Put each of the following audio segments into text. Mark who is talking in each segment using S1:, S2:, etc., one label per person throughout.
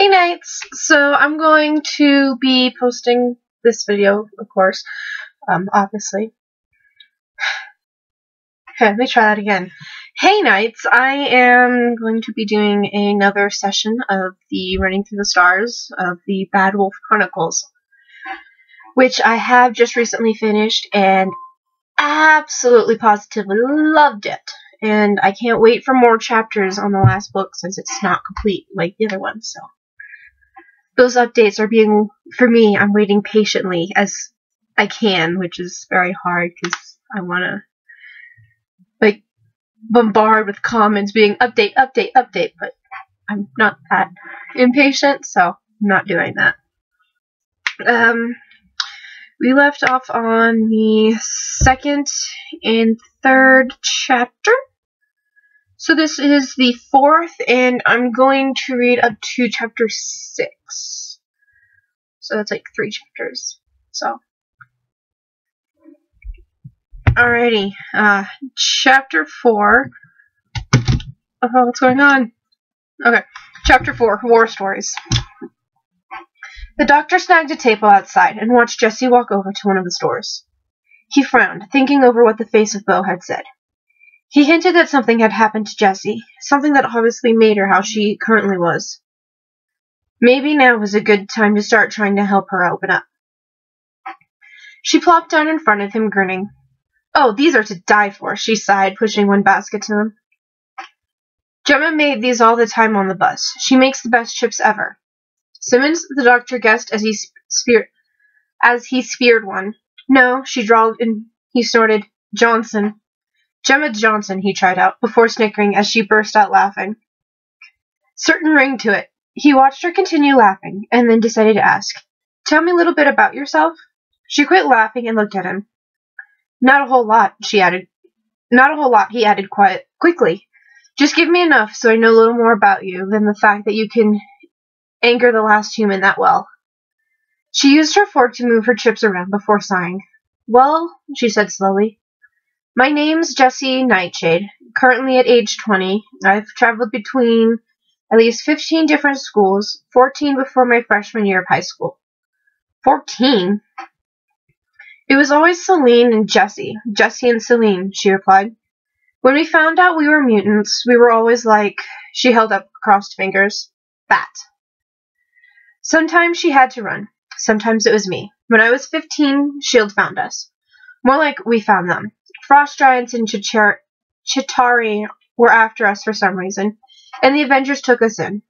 S1: Hey Knights! So I'm going to be posting this video, of course, obviously. Okay, let me try that again. Hey Knights! I am going to be doing another session of the Running Through the Stars of the Bad Wolf Chronicles, which I have just recently finished and absolutely positively loved it. And I can't wait for more chapters on the last book since it's not complete like the other one, so. Those updates are being, for me, I'm waiting patiently as I can, which is very hard because I want to, like, bombard with comments being update, update, update, but I'm not that impatient, so I'm not doing that. We left off on the second and third chapter. So this is the fourth, and I'm going to read up to chapter 6. So that's like 3 chapters. So, alrighty. Chapter 4. Oh, what's going on? Okay. Chapter 4, War Stories. The doctor snagged a table outside and watched Jesse walk over to one of the stores. He frowned, thinking over what the face of Bo had said. He hinted that something had happened to Jessie, something that obviously made her how she currently was. Maybe now was a good time to start trying to help her open up. She plopped down in front of him, grinning. Oh, these are to die for, she sighed, pushing one basket to him. Gemma made these all the time on the bus. She makes the best chips ever. Simmons, the doctor guessed as he speared one. No, she drawled and he snorted. Johnson. Gemma Johnson, he tried out, before snickering as she burst out laughing. Certain ring to it. He watched her continue laughing, and then decided to ask, Tell me a little bit about yourself? She quit laughing and looked at him. Not a whole lot, she added. Not a whole lot, he added quickly. Just give me enough so I know a little more about you than the fact that you can anger the last human that well. She used her fork to move her chips around before sighing. Well, she said slowly, my name's Jessie Nightshade. Currently at age 20, I've traveled between at least 15 different schools, 14 before my freshman year of high school. 14? It was always Celine and Jessie and Celine, she replied. When we found out we were mutants, we were always like, she held up crossed fingers, that. Sometimes she had to run. Sometimes it was me. When I was 15, S.H.I.E.L.D. found us. More like we found them. Frost Giants and Chitauri were after us for some reason, and the Avengers took us in.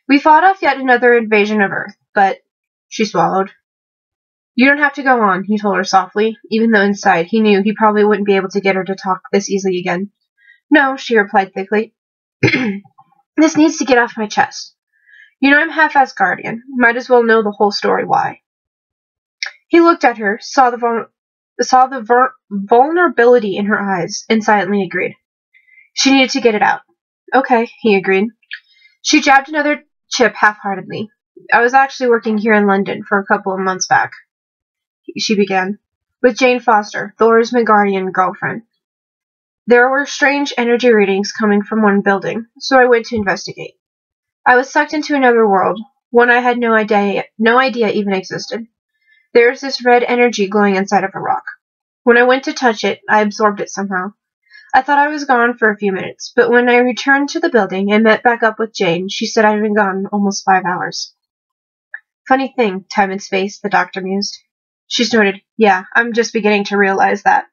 S1: We fought off yet another invasion of Earth, but she swallowed. You don't have to go on, he told her softly, even though inside he knew he probably wouldn't be able to get her to talk this easily again. No, she replied thickly. This needs to get off my chest. You know I'm half Asgardian. Might as well know the whole story why. He looked at her, saw the vulnerability in her eyes, and silently agreed. She needed to get it out. Okay, he agreed. She jabbed another chip half-heartedly. I was actually working here in London for a couple of months back, she began, with Jane Foster, Thor's Midgardian girlfriend. There were strange energy readings coming from one building, so I went to investigate. I was sucked into another world, one I had no idea even existed. There was this red energy glowing inside of a rock. When I went to touch it, I absorbed it somehow. I thought I was gone for a few minutes, but when I returned to the building and met back up with Jane, she said I'd been gone almost 5 hours. Funny thing, time and space, the doctor mused. She snorted, yeah, I'm just beginning to realize that.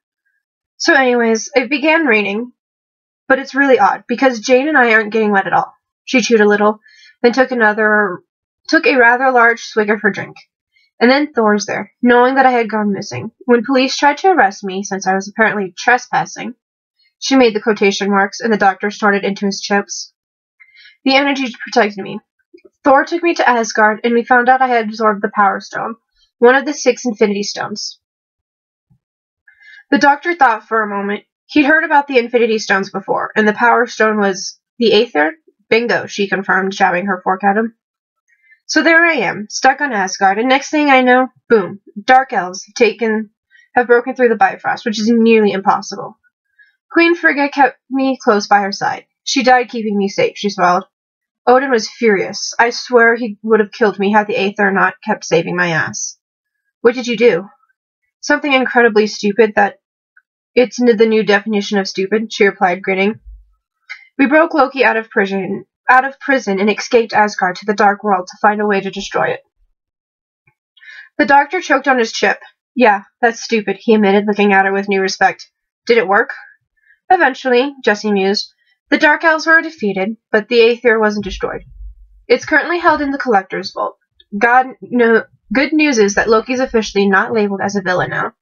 S1: So anyways, it began raining, but it's really odd, because Jane and I aren't getting wet at all. She chewed a little, then took a rather large swig of her drink. And then Thor's there, knowing that I had gone missing. When police tried to arrest me, since I was apparently trespassing, she made the quotation marks, and the doctor snorted into his chips. The energy protected me. Thor took me to Asgard, and we found out I had absorbed the Power Stone, one of the 6 Infinity Stones. The doctor thought for a moment. He'd heard about the Infinity Stones before, and the Power Stone was the Aether? Bingo, she confirmed, jabbing her fork at him. So there I am, stuck on Asgard, and next thing I know, boom, Dark Elves have broken through the Bifrost, which is nearly impossible. Queen Frigga kept me close by her side. She died keeping me safe, she swallowed. Odin was furious. I swear he would have killed me had the Aether not kept saving my ass. What did you do? Something incredibly stupid that it's the new definition of stupid, she replied, grinning. We broke Loki out of prison and escaped Asgard to the Dark World to find a way to destroy it. The doctor choked on his chip. Yeah, that's stupid, he admitted, looking at her with new respect. Did it work? Eventually, Jessie mused. The Dark Elves were defeated, but the Aether wasn't destroyed. It's currently held in the Collector's Vault. Good news is that Loki's officially not labeled as a villain now.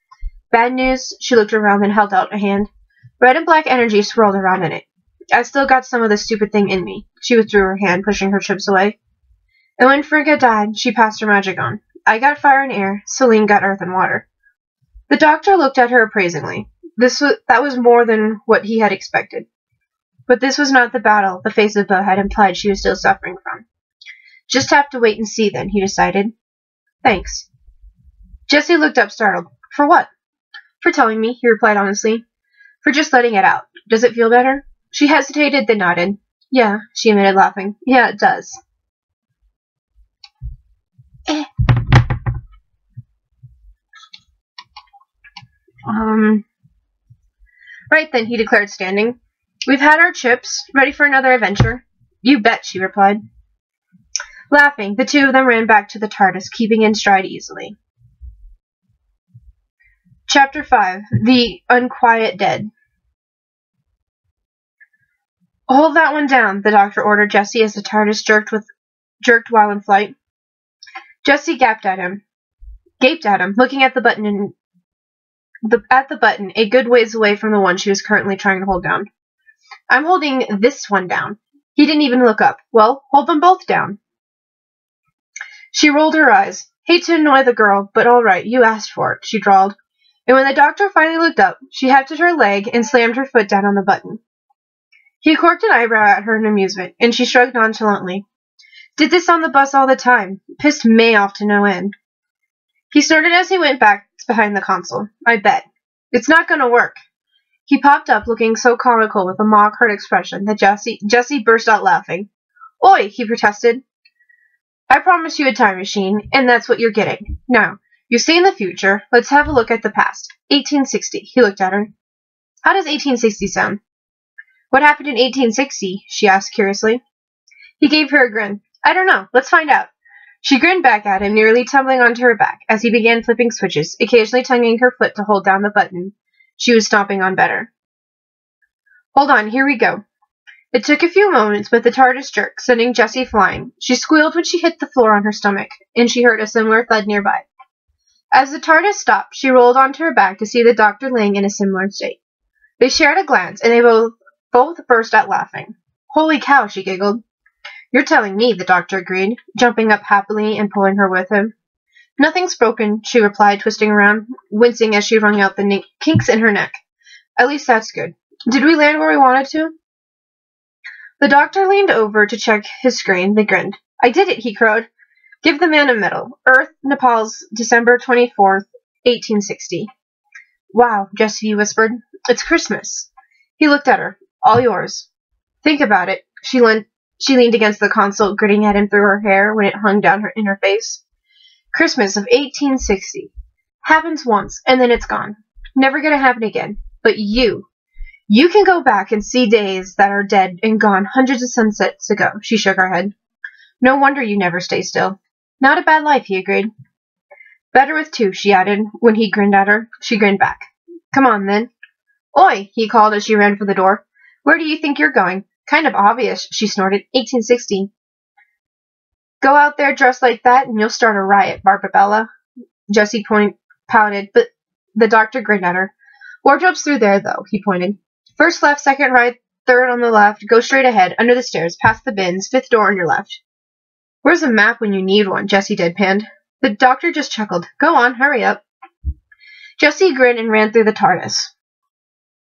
S1: Bad news, she looked around and held out a hand. Red and black energy swirled around in it. I still got some of the stupid thing in me. She withdrew her hand, pushing her chips away. And when Frigga died, she passed her magic on. I got fire and air, Selene got earth and water. The doctor looked at her appraisingly. That was more than what he had expected. But this was not the battle the face of Bo had implied she was still suffering from. Just have to wait and see then, he decided. Thanks. Jessie looked up startled. For what? For telling me, he replied honestly. For just letting it out. Does it feel better? She hesitated, then nodded. Yeah, she admitted, laughing. Yeah, it does. Right then, he declared, standing. We've had our chips. Ready for another adventure? You bet, she replied. Laughing, the two of them ran back to the TARDIS, keeping in stride easily. Chapter 5. The Unquiet Dead. Hold that one down, the doctor ordered Jessie as the TARDIS jerked while in flight. Jessie gaped at him, looking at the button a good ways away from the one she was currently trying to hold down. I'm holding this one down. He didn't even look up. Well, hold them both down. She rolled her eyes. Hate to annoy the girl, but all right, you asked for it, she drawled. And when the doctor finally looked up, she hefted her leg and slammed her foot down on the button. He corked an eyebrow at her in amusement, and she shrugged nonchalantly. Did this on the bus all the time. Pissed May off to no end. He snorted as he went back behind the console. I bet. It's not gonna work. He popped up, looking so comical with a mock-hurt expression that Jessie burst out laughing. Oi, he protested. I promised you a time machine, and that's what you're getting. Now, you stay in the future. Let's have a look at the past. 1860. He looked at her. How does 1860 sound? What happened in 1860? She asked curiously. He gave her a grin. I don't know. Let's find out. She grinned back at him, nearly tumbling onto her back, as he began flipping switches, occasionally tonguing her foot to hold down the button she was stomping on better. Hold on, here we go. It took a few moments, but the TARDIS jerked, sending Jessie flying. She squealed when she hit the floor on her stomach, and she heard a similar thud nearby. As the TARDIS stopped, she rolled onto her back to see the doctor laying in a similar state. They shared a glance, and they both burst out laughing. Holy cow, she giggled. You're telling me, the doctor agreed, jumping up happily and pulling her with him. Nothing's broken, she replied, twisting around, wincing as she wrung out the kinks in her neck. At least that's good. Did we land where we wanted to? The doctor leaned over to check his screen, then grinned. I did it, he crowed. Give the man a medal. Earth, Nepal's December 24th, 1860. Wow, Jessie whispered. It's Christmas. He looked at her. All yours. Think about it. She leaned against the console, grinning at him through her hair when it hung down in her face. Christmas of 1860. Happens once, and then it's gone. Never gonna happen again. But you can go back and see days that are dead and gone hundreds of sunsets ago. She shook her head. No wonder you never stay still. Not a bad life, he agreed. Better with two, she added, when he grinned at her. She grinned back. Come on, then. Oi, he called as she ran for the door. Where do you think you're going? Kind of obvious, she snorted. 1860. Go out there dressed like that, and you'll start a riot, Barbabella. Jessie pouted, but the doctor grinned at her. Wardrobe's through there, though, he pointed. First left, second right, third on the left. Go straight ahead, under the stairs, past the bins, fifth door on your left. Where's a map when you need one? Jessie deadpanned. The doctor just chuckled. Go on, hurry up. Jessie grinned and ran through the TARDIS.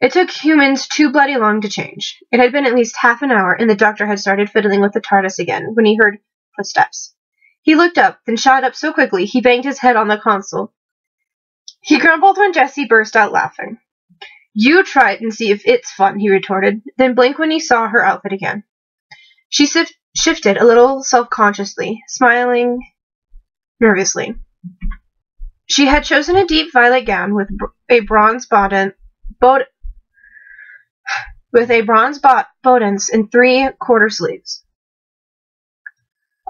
S1: It took humans too bloody long to change. It had been at least half an hour, and the doctor had started fiddling with the TARDIS again when he heard footsteps. He looked up, then shot up so quickly he banged his head on the console. He grumbled when Jessie burst out laughing. You try it and see if it's fun, he retorted, then blinked when he saw her outfit again. She shifted a little self-consciously, smiling nervously. She had chosen a deep violet gown with a bronze bodice and 3/4 sleeves.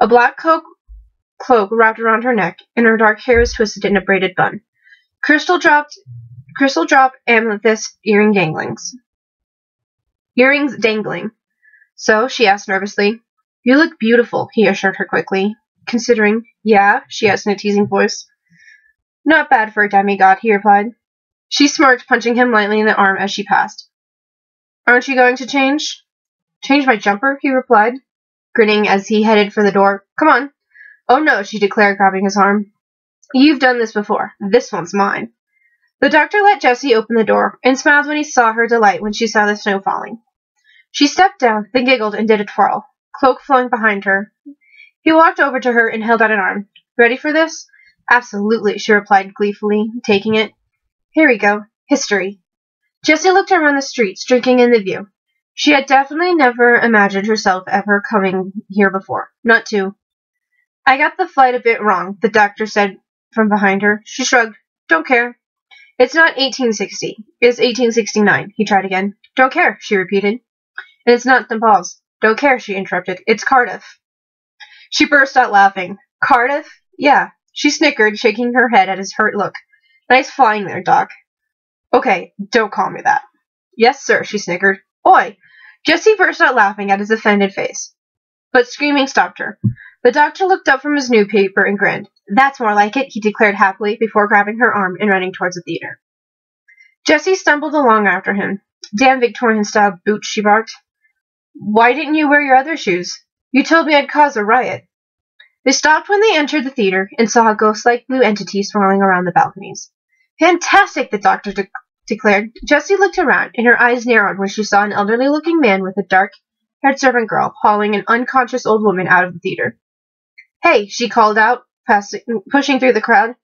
S1: A black cloak wrapped around her neck, and her dark hair was twisted in a braided bun. Crystal drop amethyst earrings dangling. So, she asked nervously. You look beautiful, he assured her quickly. Considering, yeah, she asked in a teasing voice. Not bad for a demigod, he replied. She smirked, punching him lightly in the arm as she passed. Aren't you going to change? Change my jumper, he replied, grinning as he headed for the door. Come on. Oh no, she declared, grabbing his arm. You've done this before. This one's mine. The doctor let Jessie open the door, and smiled when he saw her delight when she saw the snow falling. She stepped down, then giggled and did a twirl, cloak flowing behind her. He walked over to her and held out an arm. Ready for this? Absolutely, she replied gleefully, taking it. Here we go. History. Jessie looked around the streets, drinking in the view. She had definitely never imagined herself ever coming here before. Not to. I got the flight a bit wrong, the doctor said from behind her. She shrugged. Don't care. It's not 1860. It's 1869. He tried again. Don't care, she repeated. And it's not Nepal's. Don't care, she interrupted. It's Cardiff. She burst out laughing. Cardiff? Yeah. She snickered, shaking her head at his hurt look. Nice flying there, Doc. Okay, don't call me that. Yes, sir, she snickered. Oi! Jessie burst out laughing at his offended face. But screaming stopped her. The doctor looked up from his newspaper and grinned. That's more like it, he declared happily before grabbing her arm and running towards the theater. Jessie stumbled along after him. Damn Victorian-style boots, she barked. Why didn't you wear your other shoes? You told me I'd cause a riot. They stopped when they entered the theater and saw a ghost-like blue entity swirling around the balconies. Fantastic, the doctor declared. Jessie looked around, and her eyes narrowed when she saw an elderly-looking man with a dark-haired servant girl hauling an unconscious old woman out of the theater. Hey, she called out, pushing through the crowd.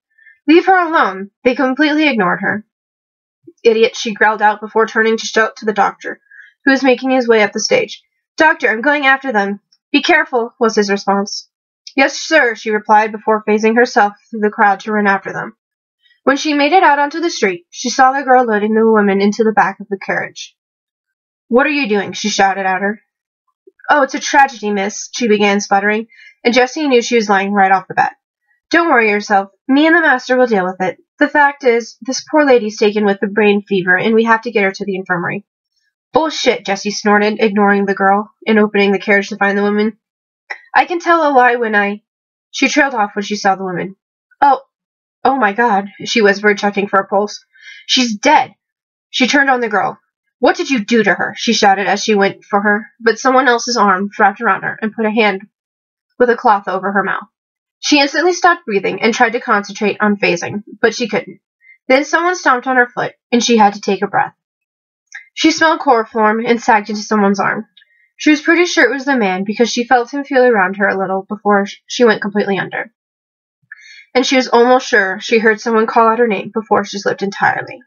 S1: Leave her alone. They completely ignored her. Idiot, she growled out before turning to shout to the doctor, who was making his way up the stage. Doctor, I'm going after them. Be careful, was his response. Yes, sir, she replied before phasing herself through the crowd to run after them. When she made it out onto the street, she saw the girl loading the woman into the back of the carriage. What are you doing? She shouted at her. Oh, it's a tragedy, miss, she began sputtering, and Jessie knew she was lying right off the bat. Don't worry yourself. Me and the master will deal with it. The fact is, this poor lady's taken with the brain fever, and we have to get her to the infirmary. Bullshit, Jessie snorted, ignoring the girl and opening the carriage to find the woman. I can tell a lie when I... She trailed off when she saw the woman. Oh my God, she whispered, checking for a pulse. She's dead. She turned on the girl. What did you do to her? She shouted as she went for her, but someone else's arm wrapped around her and put a hand with a cloth over her mouth. She instantly stopped breathing and tried to concentrate on phasing, but she couldn't. Then someone stomped on her foot, and she had to take a breath. She smelled chloroform and sagged into someone's arm. She was pretty sure it was the man because she felt him feel around her a little before she went completely under. And she was almost sure she heard someone call out her name before she slipped entirely.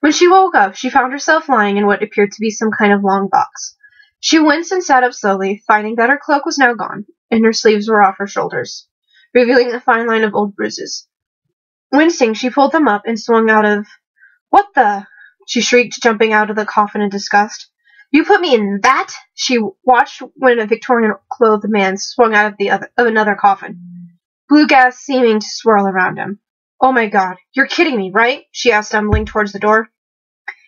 S1: When she woke up, she found herself lying in what appeared to be some kind of long box. She winced and sat up slowly, finding that her cloak was now gone, and her sleeves were off her shoulders, revealing a fine line of old bruises. Wincing, she pulled them up and swung out of... What the... She shrieked, jumping out of the coffin in disgust. You put me in that? She watched when a Victorian-clothed man swung out of another coffin, blue gas seeming to swirl around him. Oh my God, you're kidding me, right? She asked, stumbling towards the door.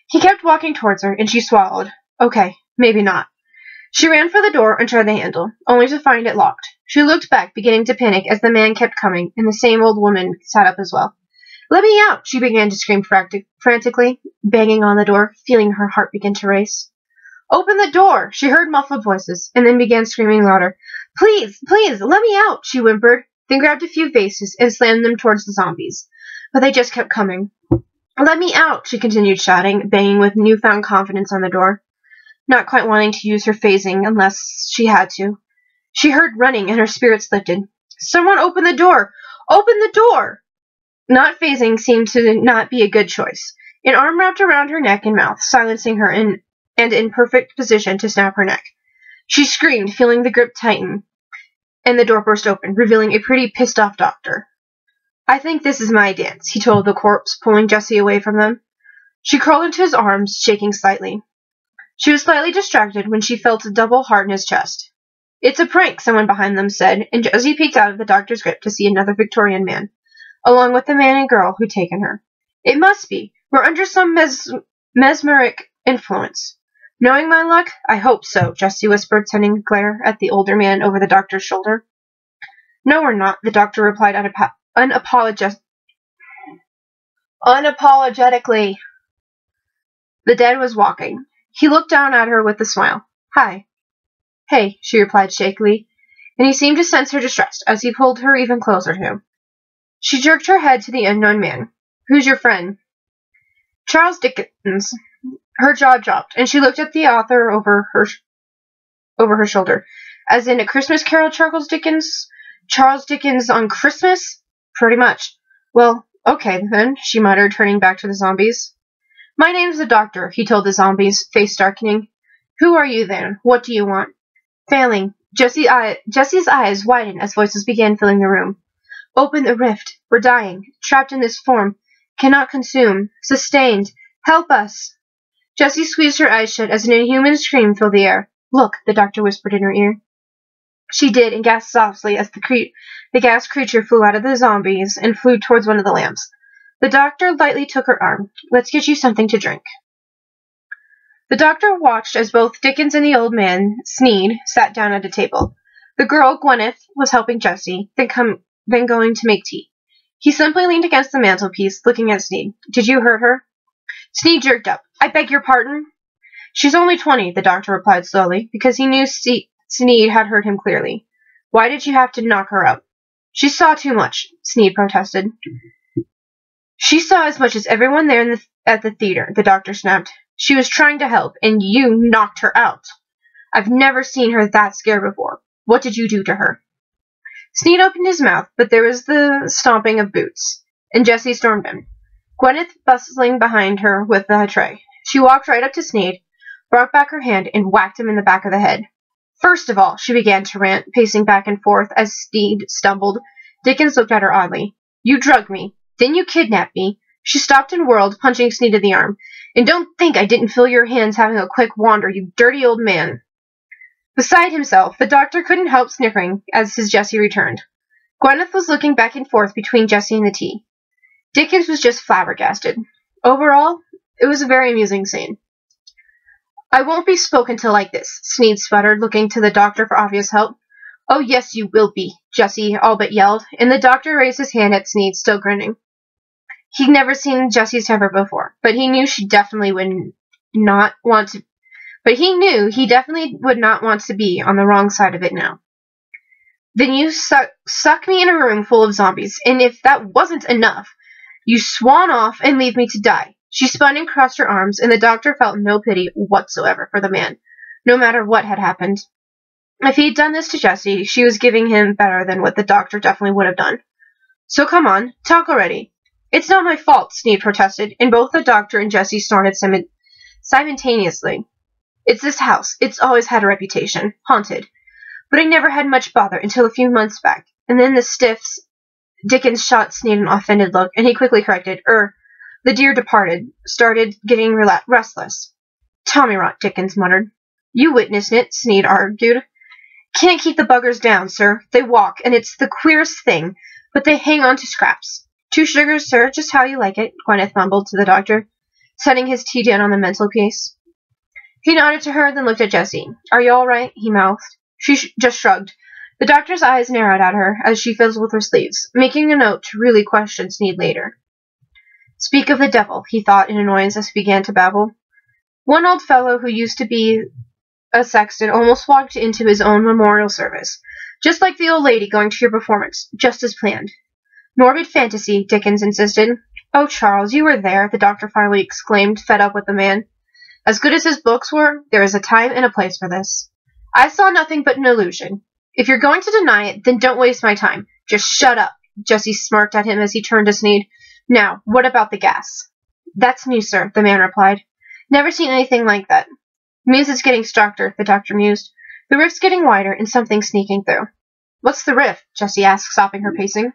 S1: He kept walking towards her, and she swallowed. Okay, maybe not. She ran for the door and tried the handle, only to find it locked. She looked back, beginning to panic as the man kept coming, and the same old woman sat up as well. Let me out! She began to scream frantically, banging on the door, feeling her heart begin to race. Open the door! She heard muffled voices, and then began screaming louder. Please, please, let me out! She whimpered, then grabbed a few vases and slammed them towards the zombies. But they just kept coming. Let me out! She continued shouting, banging with newfound confidence on the door, not quite wanting to use her phasing unless she had to. She heard running, and her spirits lifted. Someone open the door! Open the door! Not phasing seemed to not be a good choice. An arm wrapped around her neck and mouth, silencing her and in perfect position to snap her neck. She screamed, feeling the grip tighten, and the door burst open, revealing a pretty pissed-off doctor. I think this is my dance, he told the corpse, pulling Jessie away from them. She crawled into his arms, shaking slightly. She was slightly distracted when she felt a double heart in his chest. It's a prank, someone behind them said, and Jessie peeked out of the doctor's grip to see another Victorian man, along with the man and girl who'd taken her. It must be. We're under some mesmeric influence. Knowing my luck, I hope so, Jessie whispered, sending a glare at the older man over the doctor's shoulder. No, we're not, the doctor replied unapologetically. The dead was walking. He looked down at her with a smile. Hi. Hey, she replied shakily, and he seemed to sense her distress as he pulled her even closer to him. She jerked her head to the unknown man. Who's your friend? Charles Dickens. Her jaw dropped, and she looked at the author over her shoulder. As in A Christmas Carol, Charles Dickens? Charles Dickens on Christmas? Pretty much. Well, okay then, she muttered, turning back to the zombies. My name's the doctor, he told the zombies, face darkening. Who are you then? What do you want? Failing. Jesse's eyes widened as voices began filling the room. Open the rift. We're dying. Trapped in this form. Cannot consume. Sustained. Help us. Jessie squeezed her eyes shut as an inhuman scream filled the air. Look, the doctor whispered in her ear. She did, and gasped softly as the gas creature flew out of the zombies and flew towards one of the lamps. The doctor lightly took her arm. Let's get you something to drink. The doctor watched as both Dickens and the old man, Sneed, sat down at a table. The girl, Gwyneth, was helping Jessie, then going to make tea. He simply leaned against the mantelpiece, looking at Sneed. Did you hurt her? Sneed jerked up. I beg your pardon? She's only 20, the doctor replied slowly, because he knew Sneed had heard him clearly. Why did you have to knock her out? She saw too much, Sneed protested. She saw as much as everyone there at the theater, the doctor snapped. She was trying to help, and you knocked her out. I've never seen her that scared before. What did you do to her? Sneed opened his mouth, but there was the stomping of boots, and Jessie stormed in, Gwyneth bustling behind her with the tray. She walked right up to Sneed, brought back her hand, and whacked him in the back of the head. First of all, she began to rant, pacing back and forth as Sneed stumbled. Dickens looked at her oddly. You drugged me. Then you kidnapped me. She stopped and whirled, punching Sneed in the arm. And don't think I didn't feel your hands having a quick wander, you dirty old man. Beside himself, the doctor couldn't help snickering as his Jessie returned. Gwyneth was looking back and forth between Jessie and the tea. Dickens was just flabbergasted. Overall, it was a very amusing scene. I won't be spoken to like this, Sneed sputtered, looking to the doctor for obvious help. Oh, yes, you will be, Jessie all but yelled, and the doctor raised his hand at Sneed, still grinning. He'd never seen Jessie's temper before, but he knew she definitely would not want to. But he knew he definitely would not want to be on the wrong side of it now. Then you suck me in a room full of zombies, and if that wasn't enough, you swan off and leave me to die. She spun and crossed her arms, and the doctor felt no pity whatsoever for the man, no matter what had happened. If he'd done this to Jessie, she was giving him better than what the doctor definitely would have done. So come on, talk already. It's not my fault, Sneed protested, and both the doctor and Jessie snorted simultaneously. It's this house. It's always had a reputation. Haunted. But I never had much bother until a few months back. And then the stiffs. Dickens shot Sneed an offended look, and he quickly corrected. The dear departed started getting restless. Tommy rot, Dickens muttered. You witnessed it, Sneed argued. Can't keep the buggers down, sir. They walk, and it's the queerest thing, but they hang on to scraps. 2 sugars, sir, just how you like it, Gwyneth mumbled to the doctor, setting his tea down on the mantelpiece. He nodded to her, then looked at Jessie. Are you all right? He mouthed. She just shrugged. The doctor's eyes narrowed at her as she fiddled with her sleeves, making a note to really question Sneed later. Speak of the devil, he thought in annoyance as he began to babble. One old fellow who used to be a sexton almost walked into his own memorial service, just like the old lady going to your performance, just as planned. Morbid fantasy, Dickens insisted. Oh, Charles, you were there, the doctor finally exclaimed, fed up with the man. As good as his books were, there is a time and a place for this. I saw nothing but an illusion. If you're going to deny it, then don't waste my time. Just shut up, Jessie smirked at him as he turned to Sneed. Now, what about the gas? That's new, sir, the man replied. Never seen anything like that. Means it's getting stronger, the doctor mused. The rift's getting wider, and something's sneaking through. What's the rift? Jessie asked, stopping her pacing.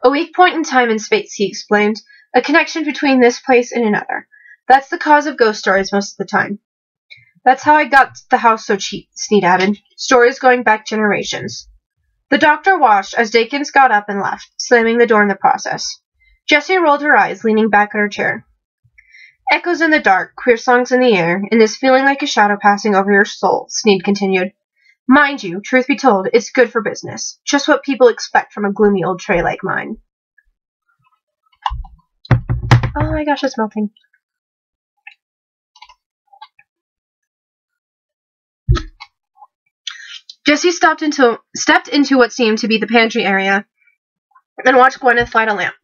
S1: A weak point in time and space, he explained. A connection between this place and another. That's the cause of ghost stories most of the time. That's how I got the house so cheap, Sneed added. Stories going back generations. The doctor watched as Dakins got up and left, slamming the door in the process. Jessie rolled her eyes, leaning back in her chair. Echoes in the dark, queer songs in the air, and this feeling like a shadow passing over your soul, Sneed continued. Mind you, truth be told, it's good for business. Just what people expect from a gloomy old tray like mine. Oh my gosh, it's melting. Jessie stepped into what seemed to be the pantry area and watched Gwyneth light a lamp.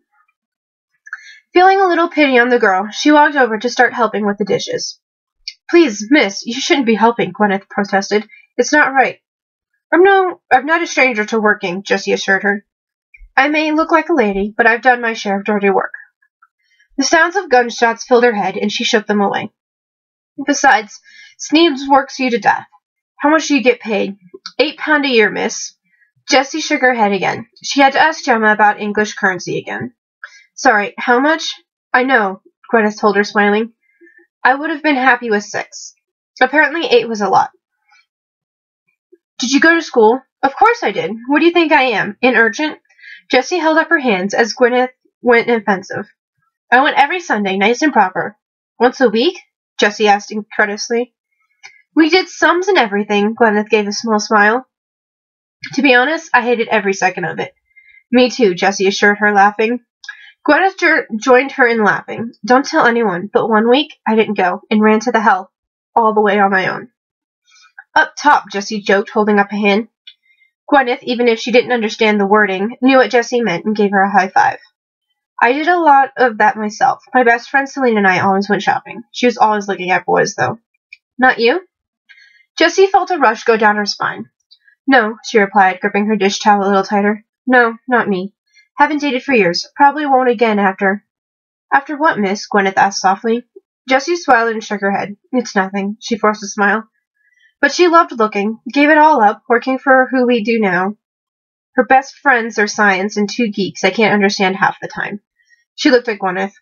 S1: Feeling a little pity on the girl, she walked over to start helping with the dishes. Please, miss, you shouldn't be helping, Gwyneth protested. It's not right. I'm not a stranger to working, Jessie assured her. I may look like a lady, but I've done my share of dirty work. The sounds of gunshots filled her head, and she shook them away. Besides, Sneed's works you to death. How much do you get paid? £8 a year, miss. Jessie shook her head again. She had to ask Gemma about English currency again. Sorry, how much? I know, Gwyneth told her, smiling. I would have been happy with 6. Apparently 8 was a lot. Did you go to school? Of course I did. What do you think I am? An urchin? Jessie held up her hands as Gwyneth went offensive. I went every Sunday, nice and proper. Once a week? Jessie asked incredulously. We did sums and everything, Gwyneth gave a small smile. To be honest, I hated every second of it. Me too, Jessie assured her, laughing. Gwyneth joined her in laughing. Don't tell anyone, but one week I didn't go, and ran to the hell, all the way on my own. Up top, Jessie joked, holding up a hand. Gwyneth, even if she didn't understand the wording, knew what Jessie meant and gave her a high five. I did a lot of that myself. My best friend Selena and I always went shopping. She was always looking at boys, though. Not you? Jessie felt a rush go down her spine. No, she replied, gripping her dish towel a little tighter. No, not me. Haven't dated for years. Probably won't again after... After what, miss? Gwyneth asked softly. Jessie swelled and shook her head. It's nothing. She forced a smile. But she loved looking, gave it all up, working for who we do now. Her best friends are science and 2 geeks I can't understand half the time. She looked at Gwyneth.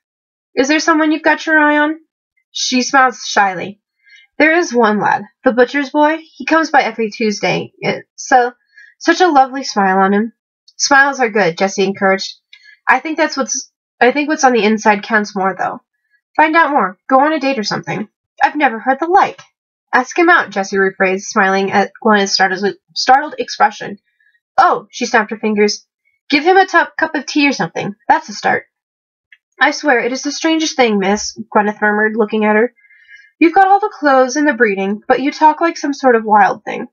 S1: Is there someone you've got your eye on? She smiled shyly. There is one lad, the butcher's boy. He comes by every Tuesday. Such a lovely smile on him. Smiles are good, Jessie encouraged. I think what's on the inside counts more, though. Find out more. Go on a date or something. I've never heard the like. Ask him out, Jessie rephrased, smiling at Gwyneth's startled expression. Oh, she snapped her fingers. Give him a cup of tea or something. That's a start. I swear, it is the strangest thing, miss, Gwyneth murmured, looking at her. You've got all the clothes and the breeding, but you talk like some sort of wild thing.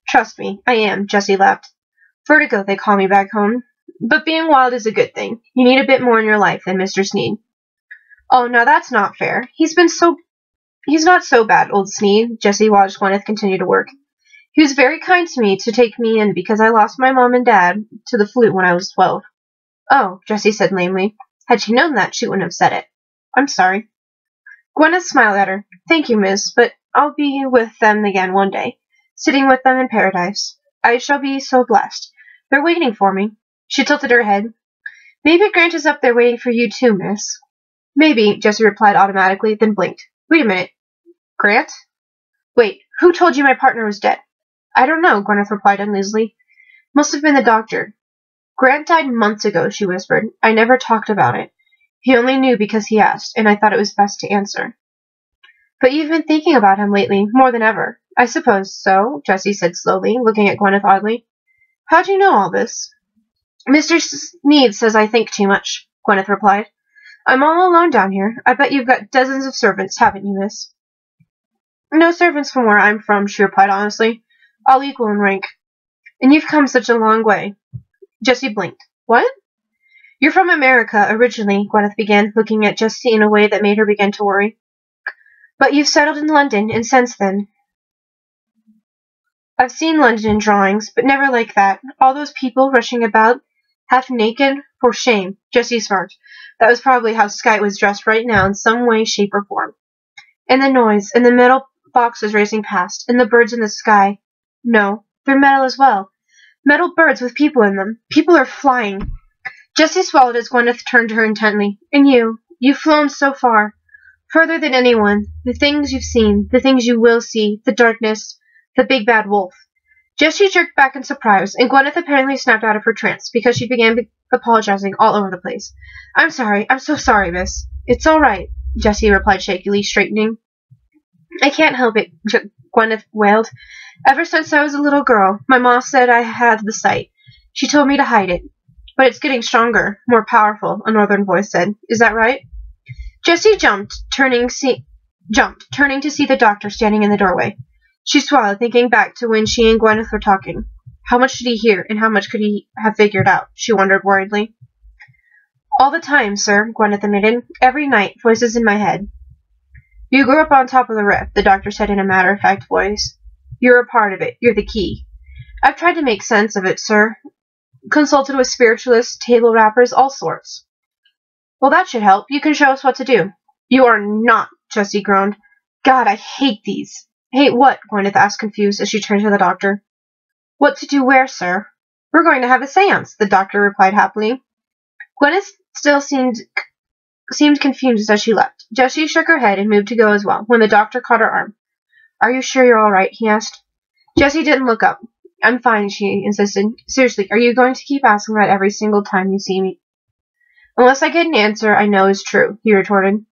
S1: Trust me, I am, Jessie laughed. Vertigo, they call me back home. But being wild is a good thing. You need a bit more in your life than Mr. Sneed. Oh, now that's not fair. He's not so bad, old Sneed, Jessie watched Gwyneth continue to work. He was very kind to me to take me in because I lost my mom and dad to the flu when I was 12. Oh, Jessie said lamely. Had she known that, she wouldn't have said it. I'm sorry. Gwyneth smiled at her. Thank you, miss, but I'll be with them again one day, sitting with them in paradise. I shall be so blessed. They're waiting for me. She tilted her head. Maybe Grant is up there waiting for you too, miss. Maybe, Jessie replied automatically, then blinked. Wait a minute. Grant? Wait, who told you my partner was dead? I don't know, Gwyneth replied uneasily. Must have been the doctor. Grant died months ago, she whispered. I never talked about it. He only knew because he asked, and I thought it was best to answer. But you've been thinking about him lately, more than ever. I suppose so, Jessie said slowly, looking at Gwyneth oddly. How do you know all this? Mr. Sneed says I think too much, Gwyneth replied. I'm all alone down here. I bet you've got dozens of servants, haven't you, miss? No servants from where I'm from, she replied honestly. All equal in rank. And you've come such a long way. Jessie blinked. What? You're from America, originally, Gwyneth began, looking at Jessie in a way that made her begin to worry. But you've settled in London, and since then... I've seen London in drawings, but never like that. All those people rushing about, half naked, for shame, Jessie smirked. That was probably how Skye was dressed right now in some way, shape, or form. And the noise, and the metal boxes racing past, and the birds in the sky. No, they're metal as well. Metal birds with people in them. People are flying. Jessie swallowed as Gwyneth turned to her intently. And you've flown so far. Further than anyone. The things you've seen, the things you will see, the darkness, the big bad wolf. Jessie jerked back in surprise, and Gwyneth apparently snapped out of her trance, because she began apologizing all over the place. I'm sorry. I'm so sorry, miss. It's all right, Jessie replied shakily, straightening. I can't help it, Gwyneth wailed. Ever since I was a little girl, my ma said I had the sight. She told me to hide it. But it's getting stronger, more powerful, a northern voice said. Is that right? Jessie jumped, turning to see the doctor standing in the doorway. She swallowed, thinking back to when she and Gwyneth were talking. How much did he hear, and how much could he have figured out? She wondered worriedly. All the time, sir, Gwyneth admitted. Every night, voices in my head. You grew up on top of the rift, the doctor said in a matter-of-fact voice. You're a part of it. You're the key. I've tried to make sense of it, sir. Consulted with spiritualists, table rappers, all sorts. Well, that should help. You can show us what to do. You are not, Jessie groaned. God, I hate these. Hate what? Gwyneth asked, confused, as she turned to the doctor. What to do where, sir? We're going to have a seance, the doctor replied happily. Gwyneth still seemed confused as she left. Jessie shook her head and moved to go as well, when the doctor caught her arm. Are you sure you're all right? He asked. Jessie didn't look up. I'm fine, she insisted. Seriously, are you going to keep asking that every single time you see me? Unless I get an answer I know is true, he retorted.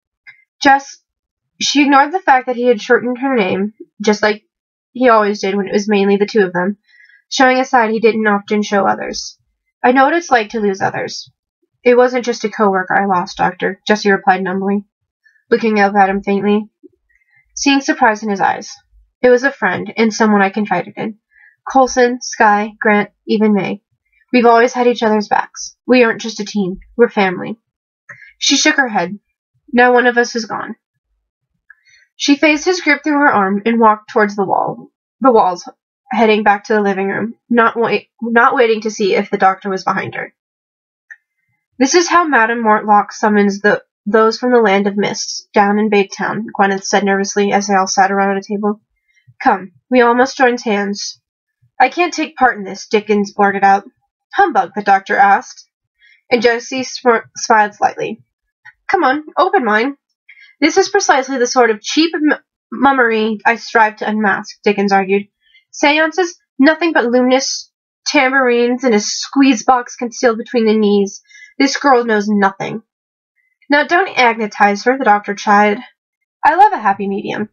S1: She ignored the fact that he had shortened her name, just like he always did when it was mainly the two of them, showing a side he didn't often show others. I know what it's like to lose others. It wasn't just a coworker I lost, Doctor, Jessie replied numbly, looking up at him faintly, seeing surprise in his eyes. It was a friend, and someone I confided in. Coulson, Skye, Grant, even May. We've always had each other's backs. We aren't just a team. We're family. She shook her head. Now one of us is gone. She phased his grip through her arm and walked towards the walls, heading back to the living room, not waiting to see if the doctor was behind her. This is how Madame Mortlock summons those from the land of mists, down in Bagetown, Gwyneth said nervously as they all sat around a table. Come, we all must join hands. I can't take part in this, Dickens blurted out. Humbug, the doctor asked, and Jessie smiled slightly. Come on, open mine. This is precisely the sort of cheap mummery I strive to unmask, Dickens argued. Seances, nothing but luminous tambourines and a squeeze box concealed between the knees. This girl knows nothing. Now don't agnetize her, the doctor chided. I love a happy medium.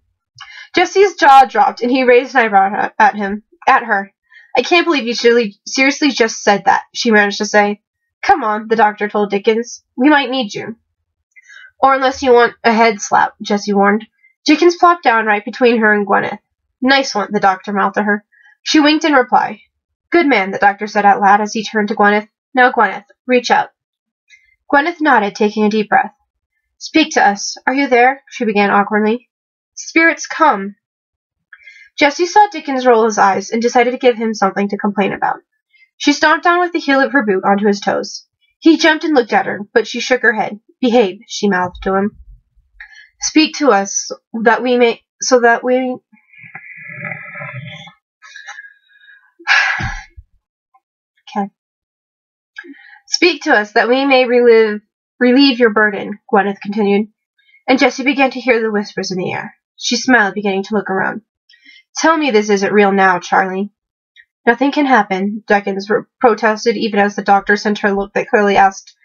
S1: Jessie's jaw dropped, and he raised an eyebrow at her. I can't believe you seriously just said that, she managed to say. Come on, the doctor told Dickens. We might need you. Or unless you want a head slap, Jessie warned. Dickens plopped down right between her and Gwyneth. Nice one, the doctor mouthed to her. She winked in reply. Good man, the doctor said out loud as he turned to Gwyneth. Now, Gwyneth, reach out. Gwyneth nodded, taking a deep breath. Speak to us. Are you there? She began awkwardly. Spirits, come. Jessie saw Dickens roll his eyes and decided to give him something to complain about. She stomped down with the heel of her boot onto his toes. He jumped and looked at her, but she shook her head. Behave, she mouthed to him. Speak to us, so that we... Okay. Speak to us, that we may relieve your burden, Gwyneth continued, and Jessie began to hear the whispers in the air. She smiled, beginning to look around. Tell me this isn't real now, Charlie. Nothing can happen, Dickens protested, even as the doctor sent her a look that clearly asked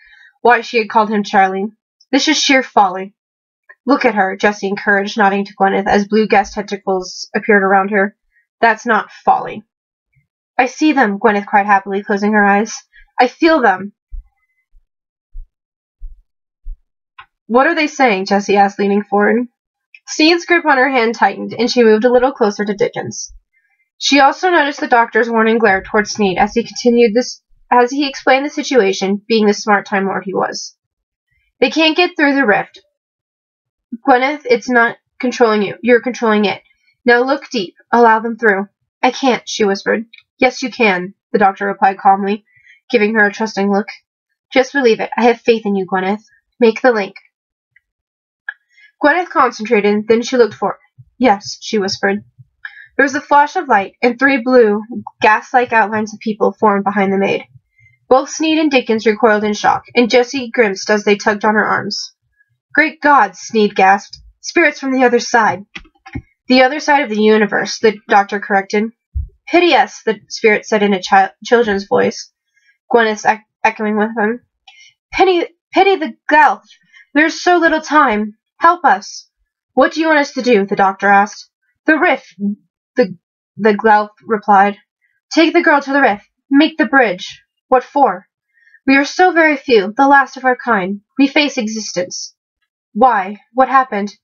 S1: why she had called him Charlie. This is sheer folly. Look at her, Jessie encouraged, nodding to Gwyneth as blue gas tentacles appeared around her. That's not folly. I see them, Gwyneth cried happily, closing her eyes. I feel them. What are they saying? Jessie asked, leaning forward. Sneed's grip on her hand tightened, and she moved a little closer to Dickens. She also noticed the doctor's warning glare towards Sneed as he explained the situation, being the smart Time Lord he was. They can't get through the rift. Gwyneth, it's not controlling you. You're controlling it. Now look deep. Allow them through. I can't, she whispered. Yes, you can, the doctor replied calmly, giving her a trusting look. Just believe it. I have faith in you, Gwyneth. Make the link. Gwyneth concentrated, then she looked forward. Yes, she whispered. There was a flash of light, and 3 blue, gas-like outlines of people formed behind the maid. Both Sneed and Dickens recoiled in shock, and Jessie grimaced as they tugged on her arms. Great God, Sneed gasped. Spirits from the other side. The other side of the universe, the doctor corrected. Pity us, the spirit said in a children's voice. Gwyneth echoing with him. Pity the Guelph. There's so little time. Help us. What do you want us to do? The doctor asked. The rift, the Guelph replied. Take the girl to the rift. Make the bridge. What for? We are so very few, the last of our kind. We face existence. Why? What happened?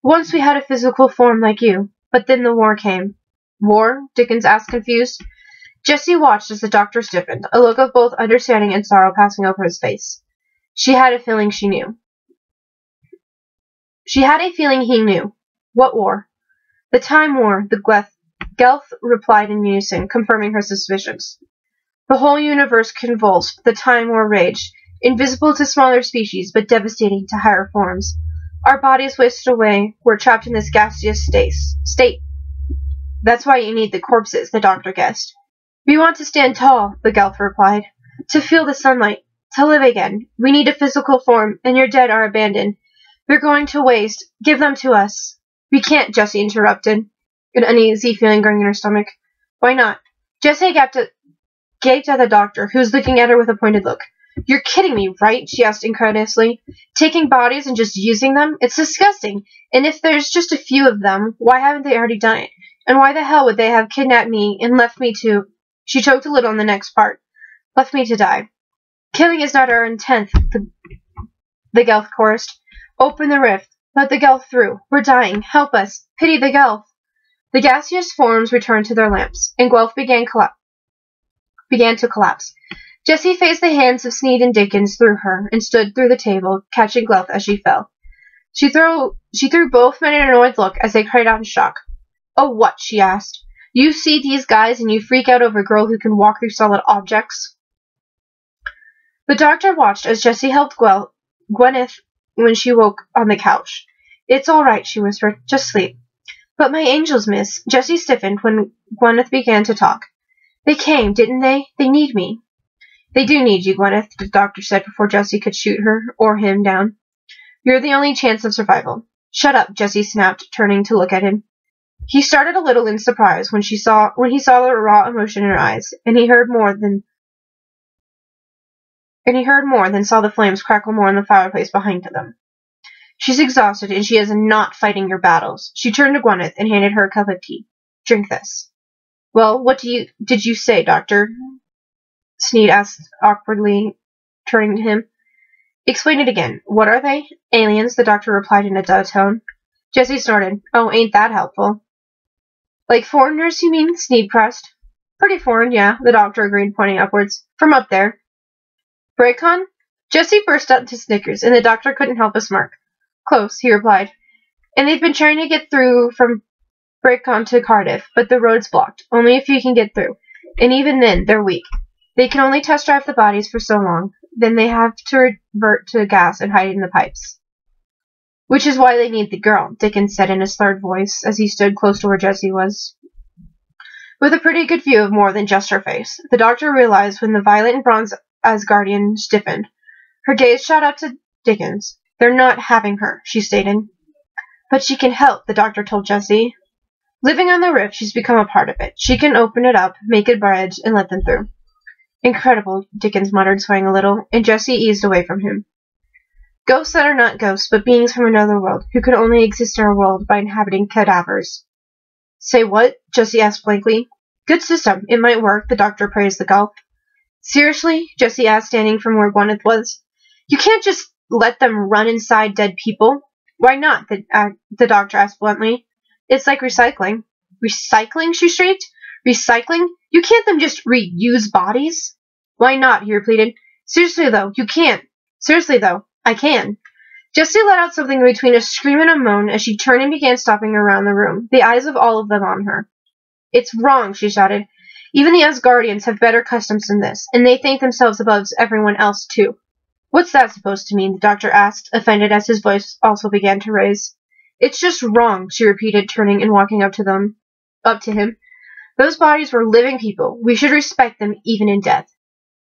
S1: Once we had a physical form like you, but then the war came. War? Dickens asked, confused. Jessie watched as the doctor stiffened, a look of both understanding and sorrow passing over his face. She had a feeling she knew. She had a feeling he knew. What war? The Time War, the Guelph replied in unison, confirming her suspicions. The whole universe convulsed, the Time War raged, invisible to smaller species, but devastating to higher forms. Our bodies wasted away, we're trapped in this gaseous state. That's why you need the corpses, the doctor guessed. We want to stand tall, the Guelph replied. To feel the sunlight, to live again. We need a physical form, and your dead are abandoned. They're going to waste. Give them to us. We can't, Jessie interrupted, an uneasy feeling growing in her stomach. Why not? Jessie gaped at the doctor, who was looking at her with a pointed look. You're kidding me, right? She asked incredulously. Taking bodies and just using them? It's disgusting. And if there's just a few of them, why haven't they already done it? And why the hell would they have kidnapped me and left me to... She choked a little on the next part. Left me to die. Killing is not our intent, the Guelph chorused. Open the rift. Let the Guelph through. We're dying. Help us. Pity the Guelph. The gaseous forms returned to their lamps, and Guelph began to collapse. Jessie faced the hands of Sneed and Dickens through her, and stood through the table, catching Guelph as she fell. She threw both men an annoyed look as they cried out in shock. Oh, what? She asked. You see these guys and you freak out over a girl who can walk through solid objects? The doctor watched as Jessie helped Gwyneth when she woke on the couch. It's all right, she whispered. Just sleep. But my angels, miss. Jessie stiffened when Gwyneth began to talk. They came, didn't they? They need me. They do need you, Gwyneth, the doctor said before Jessie could shoot her or him down. You're the only chance of survival. Shut up, Jessie snapped, turning to look at him. He started a little in surprise when he saw the raw emotion in her eyes, and he heard more than saw the flames crackle more in the fireplace behind them. She's exhausted, and she is not fighting your battles. She turned to Gwyneth and handed her a cup of tea. Drink this. Well, what did you say, Doctor? Sneed asked awkwardly, turning to him. Explain it again. What are they? Aliens, the doctor replied in a dull tone. Jessie snorted. Oh, ain't that helpful. Like foreigners, you mean? Sneed pressed. Pretty foreign, yeah, the doctor agreed, pointing upwards. From up there. Brakon? Jessie burst out into snickers, and the doctor couldn't help a smirk. Close, he replied. And they've been trying to get through from Brakon to Cardiff, but the road's blocked. Only a few can get through. And even then, they're weak. They can only test drive the bodies for so long. Then they have to revert to gas and hide in the pipes. Which is why they need the girl, Dickens said in his third voice, as he stood close to where Jessie was. With a pretty good view of more than just her face, the doctor realized when the violet and bronze Asgardian stiffened. Her gaze shot up to Dickens. They're not having her, she stated. But she can help, the doctor told Jessie. Living on the rift, she's become a part of it. She can open it up, make a bridge, and let them through. Incredible, Dickens muttered, swaying a little, and Jessie eased away from him. Ghosts that are not ghosts, but beings from another world, who can only exist in our world by inhabiting cadavers. Say what? Jessie asked blankly. Good system. It might work, the doctor praised the Guelph. Seriously? Jessie asked, standing from where Gwyneth was. You can't just let them run inside dead people. Why not? The doctor asked bluntly. It's like recycling. Recycling? She shrieked. Recycling? You can't them just reuse bodies? Why not? He repeated. Seriously, though, you can't. Seriously, though, I can. Jessie let out something between a scream and a moan as she turned and began stomping around the room, the eyes of all of them on her. It's wrong, she shouted. Even the Asgardians have better customs than this, and they think themselves above everyone else, too. What's that supposed to mean? The doctor asked, offended as his voice also began to raise. It's just wrong, she repeated, turning and walking up to him. Those bodies were living people. We should respect them even in death.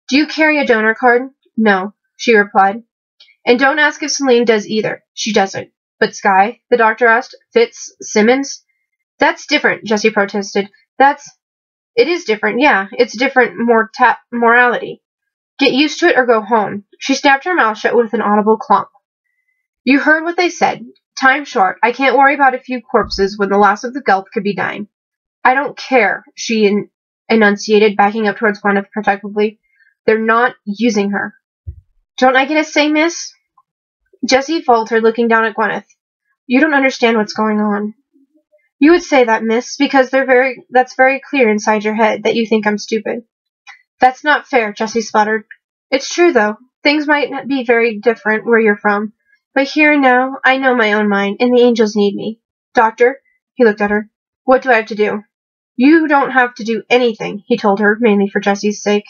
S1: Do you carry a donor card? No, she replied. And don't ask if Celine does either. She doesn't. But Skye? The doctor asked. Fitzsimmons? That's different, Jessie protested. It is different, yeah. It's different morality. Get used to it or go home. She snapped her mouth shut with an audible clump. You heard what they said. Time short. I can't worry about a few corpses when the last of the Guelph could be dying. I don't care, she enunciated, backing up towards Gwyneth protectively. They're not using her. Don't I get a say, miss? Jessie faltered, looking down at Gwyneth. You don't understand what's going on. You would say that, miss, because that's very clear inside your head that you think I'm stupid. That's not fair, Jessie sputtered. It's true, though. Things might be very different where you're from. But here and now, I know my own mind, and the angels need me. Doctor, he looked at her, what do I have to do? You don't have to do anything, he told her, mainly for Jessie's sake.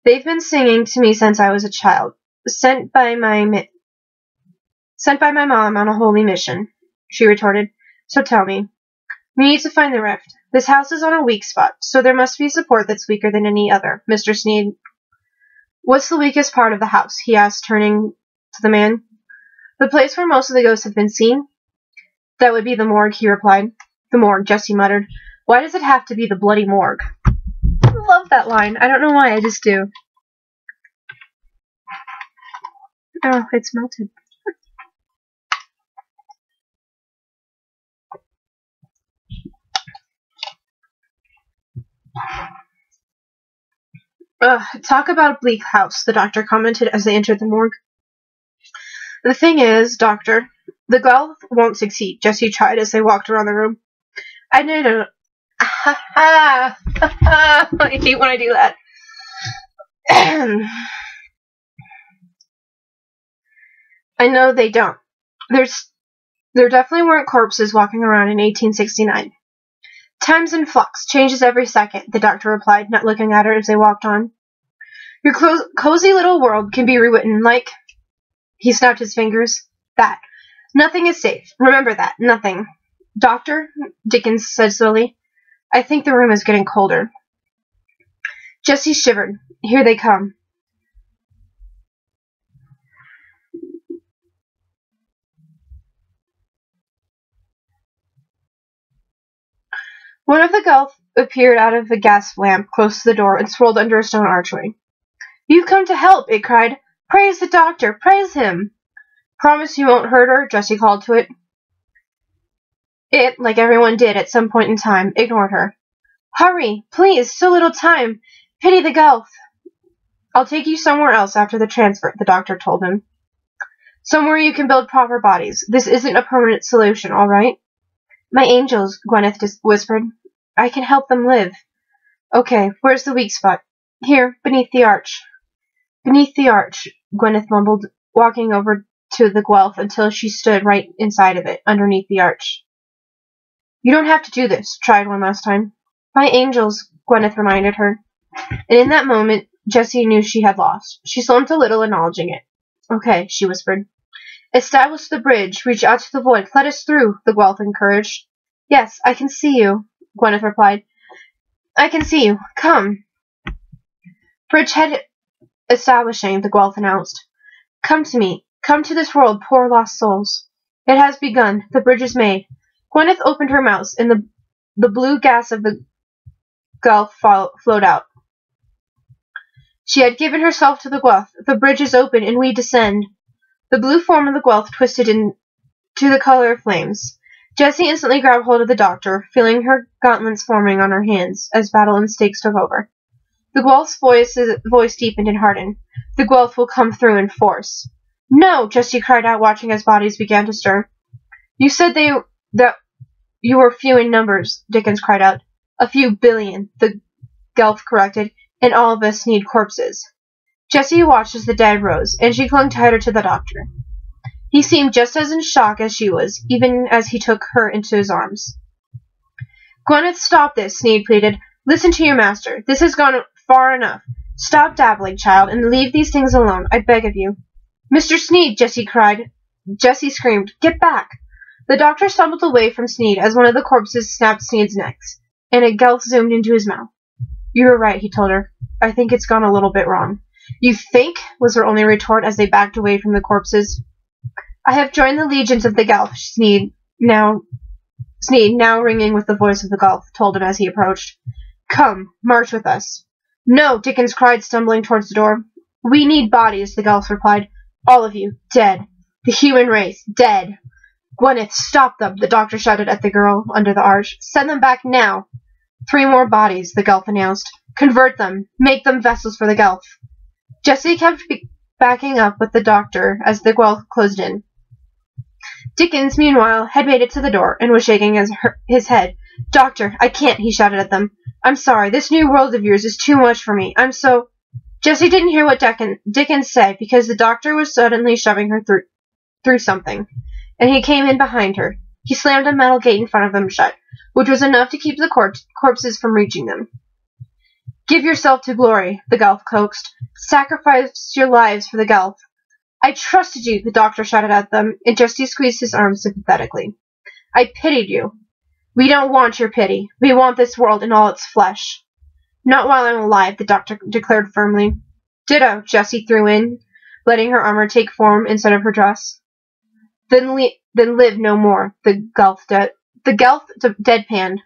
S1: They've been singing to me since I was a child, sent by my mom on a holy mission, she retorted. So tell me. We need to find the rift. This house is on a weak spot, so there must be support that's weaker than any other, Mr. Sneed. What's the weakest part of the house? He asked, turning to the man. The place where most of the ghosts have been seen? That would be the morgue, he replied. The morgue, Jessie muttered. Why does it have to be the bloody morgue? I love that line. I don't know why, I just do. Oh, it's melted. Talk about a bleak house, the doctor commented as they entered the morgue. The thing is, doctor, the Guelph won't succeed, Jessie tried as they walked around the room. I need a... I hate when I do that. I know they don't. There definitely weren't corpses walking around in 1869. Time's in flux, changes every second, the doctor replied, not looking at her as they walked on. Your cozy little world can be rewritten like... He snapped his fingers. That. Nothing is safe. Remember that. Nothing. Doctor, Dickens said slowly, I think the room is getting colder. Jessie shivered. Here they come. One of the Guelph appeared out of a gas lamp close to the door and swirled under a stone archway. You've come to help, it cried. Praise the doctor! Praise him! Promise you won't hurt her, Jessie called to it. It, like everyone did at some point in time, ignored her. Hurry, please, so little time. Pity the Guelph. I'll take you somewhere else after the transfer, the doctor told him. Somewhere you can build proper bodies. This isn't a permanent solution, all right? My angels, Gwyneth whispered. I can help them live. Okay, where's the weak spot? Here, beneath the arch. Beneath the arch, Gwyneth mumbled, walking over to the Guelph until she stood right inside of it, underneath the arch. You don't have to do this, tried one last time. My angels, Gwyneth reminded her. And in that moment, Jessie knew she had lost. She slumped a little, acknowledging it. Okay, she whispered. Establish the bridge. Reach out to the void. Let us through, the Guelph encouraged. Yes, I can see you, Gwyneth replied. I can see you. Come. Bridgehead establishing, the Guelph announced. Come to me. Come to this world, poor lost souls. It has begun. The bridge is made. Gwyneth opened her mouth, and the blue gas of the Guelph flowed out. She had given herself to the Guelph. The bridge is open, and we descend. The blue form of the Guelph twisted into the color of flames. Jessie instantly grabbed hold of the doctor, feeling her gauntlets forming on her hands as battle instincts took over. The Guelph's voice deepened and hardened. The Guelph will come through in force. No! Jessie cried out, watching as bodies began to stir. You said that you were few in numbers, Dickens cried out. A few billion, the Guelph corrected, and all of us need corpses. Jessie watched as the dead rose, and she clung tighter to the doctor. He seemed just as in shock as she was, even as he took her into his arms. Gwyneth, stop this, Sneed pleaded. Listen to your master. This has gone far enough. Stop dabbling, child, and leave these things alone, I beg of you. Mr. Sneed, Jessie cried. Jessie screamed, Get back! The doctor stumbled away from Sneed as one of the corpses snapped Sneed's necks, and a Gelf zoomed into his mouth. You were right, he told her. I think it's gone a little bit wrong. You think? Was her only retort as they backed away from the corpses. I have joined the legions of the Gelf, Sneed, now ringing with the voice of the Gelf, told him as he approached. Come, march with us. No, Dickens cried, stumbling towards the door. We need bodies, the Gelfs replied. All of you, dead. The human race, dead. Gwyneth, stop them, the doctor shouted at the girl under the arch. Send them back now. 3 more bodies, the Gelf announced. Convert them. Make them vessels for the Gelf. Jessie kept backing up with the doctor as the Gelf closed in. Dickens, meanwhile, had made it to the door and was shaking his head. Doctor, I can't, he shouted at them. I'm sorry, this new world of yours is too much for me. I'm so... Jessie didn't hear what Dickens said because the doctor was suddenly shoving her through something, and he came in behind her. He slammed a metal gate in front of them shut, which was enough to keep the corpses from reaching them. Give yourself to glory, the Gelf coaxed. Sacrifice your lives for the Gelf. I trusted you, the doctor shouted at them, and Jessie squeezed his arm sympathetically. I pitied you. We don't want your pity. We want this world in all its flesh. Not while I'm alive, the doctor declared firmly. Ditto, Jessie threw in, letting her armor take form instead of her dress. Then live no more, the Gelf deadpanned.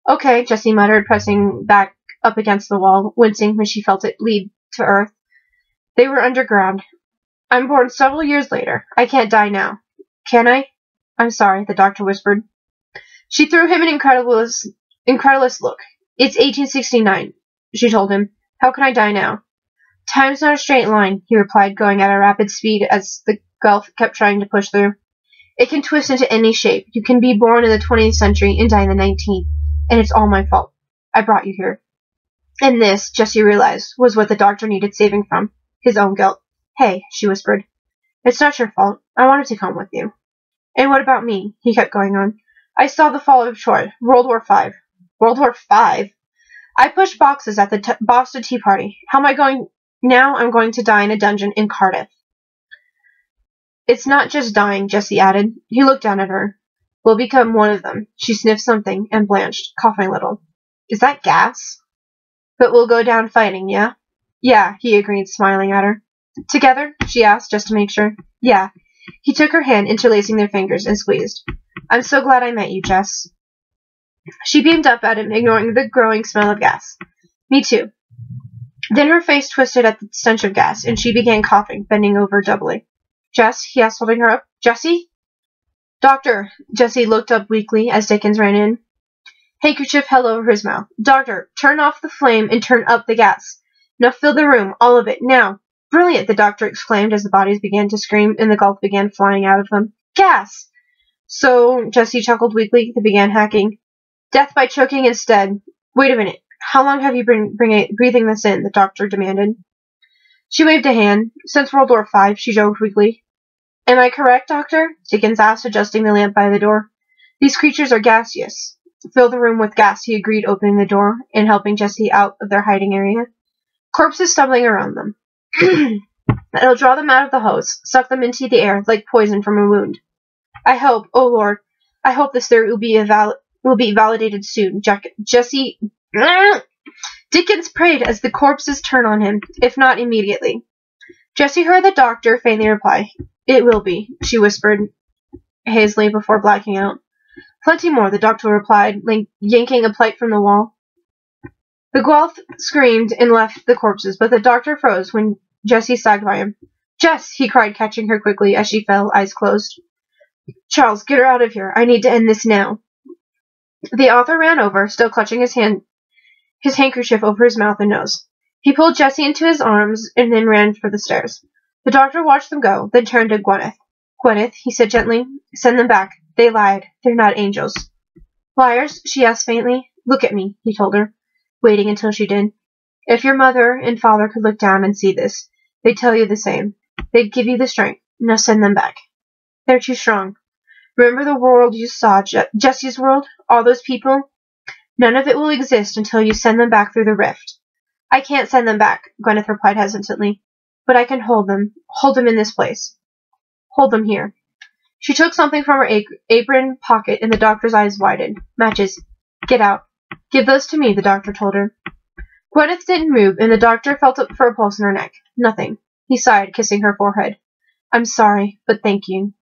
S1: Okay, Jessie muttered, pressing back up against the wall, wincing when she felt it lead to earth. They were underground. I'm born several years later. I can't die now. Can I? I'm sorry, the doctor whispered. She threw him an incredulous look. It's 1869, she told him. How can I die now? Time's not a straight line, he replied, going at a rapid speed as the Gelf kept trying to push through. It can twist into any shape. You can be born in the 20th century and die in the 19th, and it's all my fault. I brought you here. And this, Jessie realized, was what the doctor needed saving from. His own guilt. Hey, she whispered. It's not your fault. I wanted to come with you. And what about me? He kept going on. I saw the fall of Troy. World War V. World War V? I pushed boxes at the Boston Tea Party. How am I going... Now I'm going to die in a dungeon in Cardiff. It's not just dying, Jessie added. He looked down at her. We'll become one of them. She sniffed something and blanched, coughing a little. Is that gas? But we'll go down fighting, yeah? Yeah, he agreed, smiling at her. Together? She asked, just to make sure. Yeah. He took her hand, interlacing their fingers, and squeezed. I'm so glad I met you, Jess. She beamed up at him, ignoring the growing smell of gas. Me too. Then her face twisted at the stench of gas, and she began coughing, bending over doubly. Jess? He asked, holding her up. Jessie? Doctor! Jessie looked up weakly as Dickens ran in. Handkerchief held over his mouth. Doctor, turn off the flame and turn up the gas. Now fill the room, all of it, now. Brilliant, the doctor exclaimed as the bodies began to scream and the Gelf began flying out of them. Gas! So, Jessie chuckled weakly. They began hacking. Death by choking instead. Wait a minute. How long have you been breathing this in? The doctor demanded. She waved a hand. Since World War V, she joked weakly. Am I correct, Doctor? Dickens asked, adjusting the lamp by the door. These creatures are gaseous. Fill the room with gas, he agreed, opening the door and helping Jessie out of their hiding area. Corpses stumbling around them. It'll draw them out of the hose, suck them into the air like poison from a wound. I hope, oh Lord, I hope this theory will be validated soon. Jessie... Dickens prayed as the corpses turned on him, if not immediately. Jessie heard the doctor faintly reply. It will be, she whispered hazily before blacking out. Plenty more, the doctor replied, yanking a plate from the wall. The Gelf screamed and left the corpses, but the doctor froze when Jessie sagged by him. Jess, he cried, catching her quickly as she fell, eyes closed. Charles, get her out of here. I need to end this now. The author ran over, still clutching his handkerchief over his mouth and nose. He pulled Jessie into his arms and then ran for the stairs. The doctor watched them go, then turned to Gwyneth. Gwyneth, he said gently, send them back. They lied. They're not angels. Liars? She asked faintly. Look at me, he told her, waiting until she did. If your mother and father could look down and see this, they'd tell you the same. They'd give you the strength. Now send them back. They're too strong. Remember the world you saw, Jessie's world? All those people? None of it will exist until you send them back through the rift. I can't send them back, Gwyneth replied hesitantly. But I can hold them in this place. Hold them here. She took something from her apron pocket, and the doctor's eyes widened. Matches. Get out. Give those to me, the doctor told her. Gwyneth didn't move, and the doctor felt for a pulse in her neck. Nothing. He sighed, kissing her forehead. I'm sorry, but thank you.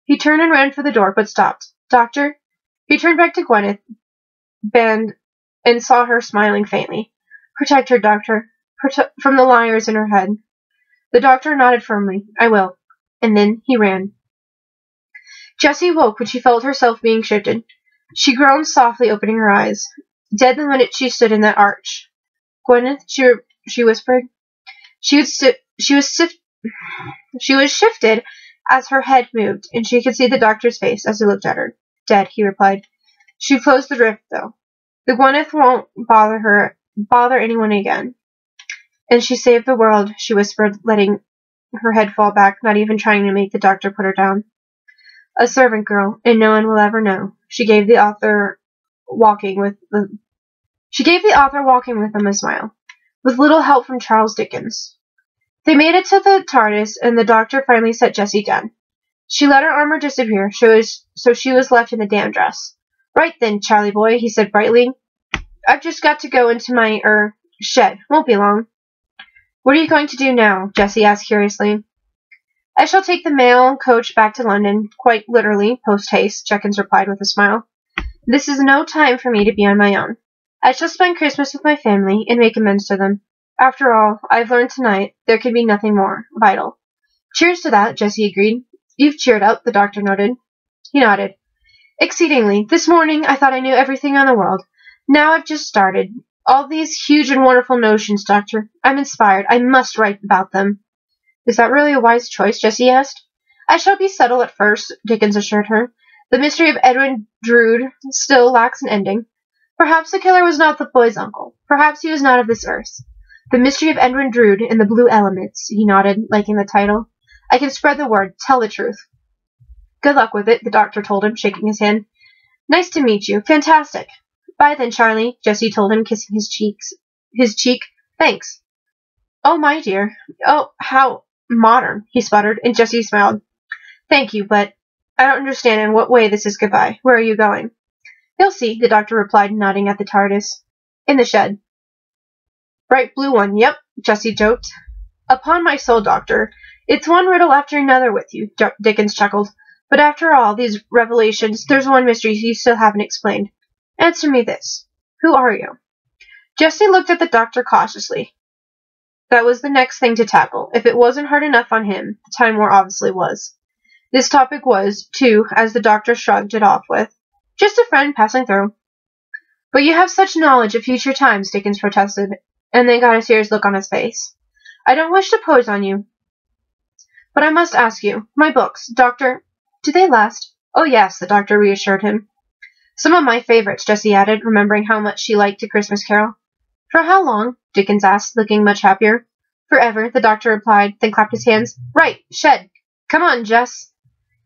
S1: He turned and ran for the door, but stopped. Doctor? He turned back to Gwyneth, and saw her smiling faintly. Protect her, doctor. From the liars in her head. The doctor nodded firmly. I will. And then he ran. Jessie woke when she felt herself being shifted. She groaned softly, opening her eyes. Dead the minute she stood in that arch. Gwyneth, she whispered. She was shifted as her head moved, and she could see the doctor's face as he looked at her. Dead, he replied. She closed the rift, though. The Gwyneth won't bother anyone again. And she saved the world, she whispered, letting her head fall back, not even trying to make the doctor put her down. A servant girl, and no one will ever know. She gave the author walking with them a smile, with little help from Charles Dickens. They made it to the TARDIS, and the doctor finally set Jessie down. She let her armor disappear, so she was left in the damn dress. Right then, Charlie boy, he said brightly. I've just got to go into my, shed. Won't be long. What are you going to do now? Jessie asked curiously. I shall take the mail coach back to London, quite literally, post-haste, Jenkins replied with a smile. This is no time for me to be on my own. I shall spend Christmas with my family and make amends to them. After all, I've learned tonight there can be nothing more vital. Cheers to that, Jessie agreed. You've cheered up, the doctor noted. He nodded. Exceedingly. This morning I thought I knew everything on the world. Now I've just started. All these huge and wonderful notions, Doctor. I'm inspired. I must write about them. Is that really a wise choice? Jessie asked. I shall be subtle at first, Dickens assured her. The mystery of Edwin Drood still lacks an ending. Perhaps the killer was not the boy's uncle. Perhaps he was not of this earth. The mystery of Edwin Drood and the Blue Elements, he nodded, liking the title. I can spread the word. Tell the truth. Good luck with it, the doctor told him, shaking his hand. Nice to meet you. Fantastic. Bye then, Charlie, Jessie told him, kissing his cheek. Thanks. Oh, my dear. Oh, how modern, he sputtered, and Jessie smiled. Thank you, but I don't understand in what way this is goodbye. Where are you going? You'll see, the doctor replied, nodding at the TARDIS. In the shed. Bright blue one, yep, Jessie joked. Upon my soul, Doctor, it's one riddle after another with you, Dickens chuckled. But after all these revelations, there's one mystery you still haven't explained. Answer me this. Who are you? Jessie looked at the doctor cautiously. That was the next thing to tackle. If it wasn't hard enough on him, the Time War obviously was. This topic was, too, as the doctor shrugged it off with, just a friend passing through. But you have such knowledge of future times, Dickens protested, and then got a serious look on his face. I don't wish to pose on you, but I must ask you, my books, Doctor, do they last? Oh yes, the doctor reassured him. Some of my favorites, Jessie added, remembering how much she liked A Christmas Carol. For how long? Dickens asked, looking much happier. Forever, the doctor replied, then clapped his hands. Right, shed. Come on, Jess.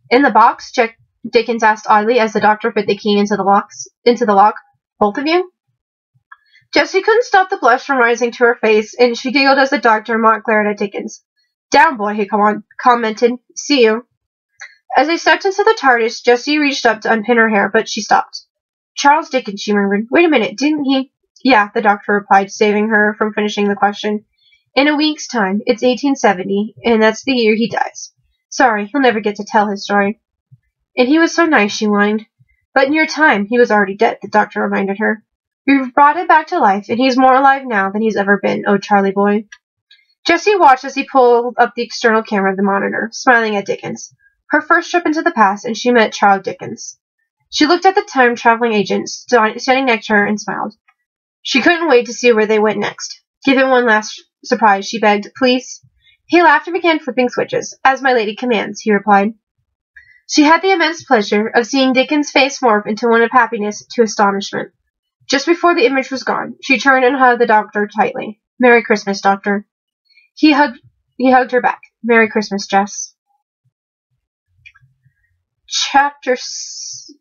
S1: In the box? Dickens asked oddly as the doctor fit the key into the lock. Both of you? Jessie couldn't stop the blush from rising to her face, and she giggled as the doctor mock glared at Dickens. Down, boy, he commented. See you. As they stepped into the TARDIS, Jessie reached up to unpin her hair, but she stopped. Charles Dickens, she murmured. Wait a minute, didn't he? Yeah, the doctor replied, saving her from finishing the question. In a week's time. It's 1870, and that's the year he dies. Sorry, he'll never get to tell his story. And he was so nice, she whined. But in your time, he was already dead, the doctor reminded her. You've brought him back to life, and he's more alive now than he's ever been, oh Charlie boy. Jessie watched as he pulled up the external camera of the monitor, smiling at Dickens. Her first trip into the past, and she met Charles Dickens. She looked at the time-traveling agent standing next to her and smiled. She couldn't wait to see where they went next. Give him one last surprise, she begged. Please? He laughed and began flipping switches. As my lady commands, he replied. She had the immense pleasure of seeing Dickens' face morph into one of happiness to astonishment. Just before the image was gone, she turned and hugged the doctor tightly. Merry Christmas, Doctor. He hugged her back. Merry Christmas, Jess. Chapter 6.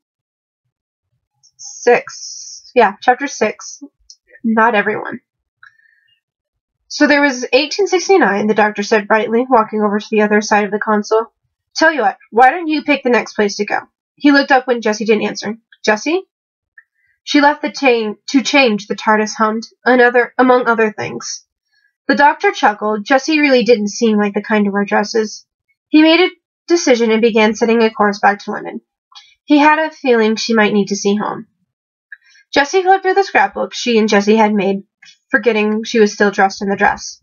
S1: Yeah, Chapter 6. Not everyone. So there was 1869, the doctor said brightly, walking over to the other side of the console. Tell you what, why don't you pick the next place to go? He looked up when Jessie didn't answer. Jessie? She left to change, the TARDIS hummed, among other things. The doctor chuckled. Jessie really didn't seem like the kind to wear dresses. He made a decision and began setting a course back to London. He had a feeling she might need to see home. Jessie flipped through the scrapbook she and Jessie had made, forgetting she was still dressed in the dress.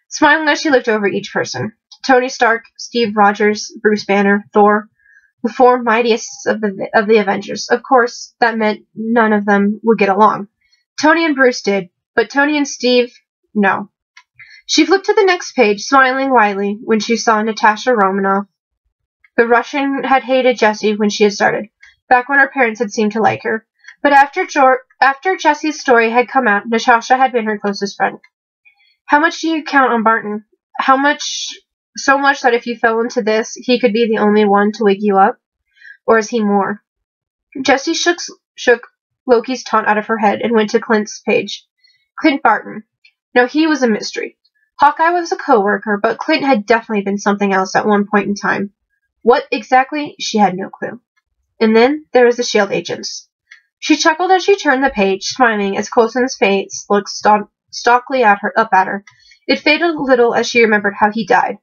S1: Smiling as she looked over each person. Tony Stark, Steve Rogers, Bruce Banner, Thor, the four mightiest of the Avengers. Of course, that meant none of them would get along. Tony and Bruce did, but Tony and Steve, no. She flipped to the next page, smiling widely, when she saw Natasha Romanoff. The Russian had hated Jessie when she had started, back when her parents had seemed to like her. But after Jessie's story had come out, Natasha had been her closest friend. How much do you count on Barton? How much? So much that if you fell into this, he could be the only one to wake you up? Or is he more? Jessie shook Loki's taunt out of her head and went to Clint's page. Clint Barton. Now he was a mystery. Hawkeye was a co-worker, but Clint had definitely been something else at one point in time. What exactly? She had no clue. And then there was the S.H.I.E.L.D. agents. She chuckled as she turned the page, smiling as Coulson's face looked stalkily up at her. It faded a little as she remembered how he died.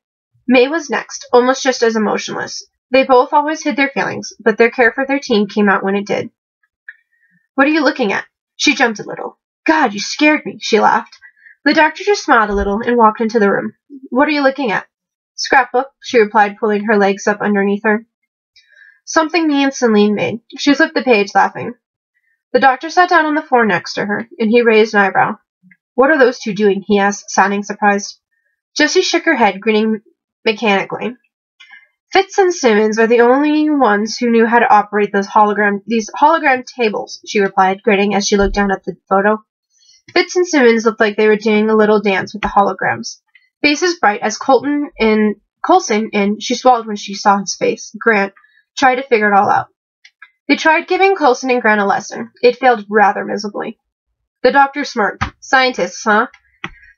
S1: May was next, almost just as emotionless. They both always hid their feelings, but their care for their team came out when it did. What are you looking at? She jumped a little. God, you scared me, she laughed. The doctor just smiled a little and walked into the room. What are you looking at? Scrapbook, she replied, pulling her legs up underneath her. Something me and Celine made. She flipped the page, laughing. The doctor sat down on the floor next to her, and he raised an eyebrow. What are those two doing? He asked, sounding surprised. Jessie shook her head, grinning mechanically. Fitz and Simmons are the only ones who knew how to operate these hologram tables, she replied, grinning as she looked down at the photo. Fitz and Simmons looked like they were doing a little dance with the holograms. Faces bright as Coulson and she swallowed when she saw his face, Grant, tried to figure it all out. They tried giving Coulson and Grant a lesson. It failed rather miserably. The doctor smirked. Scientists, huh?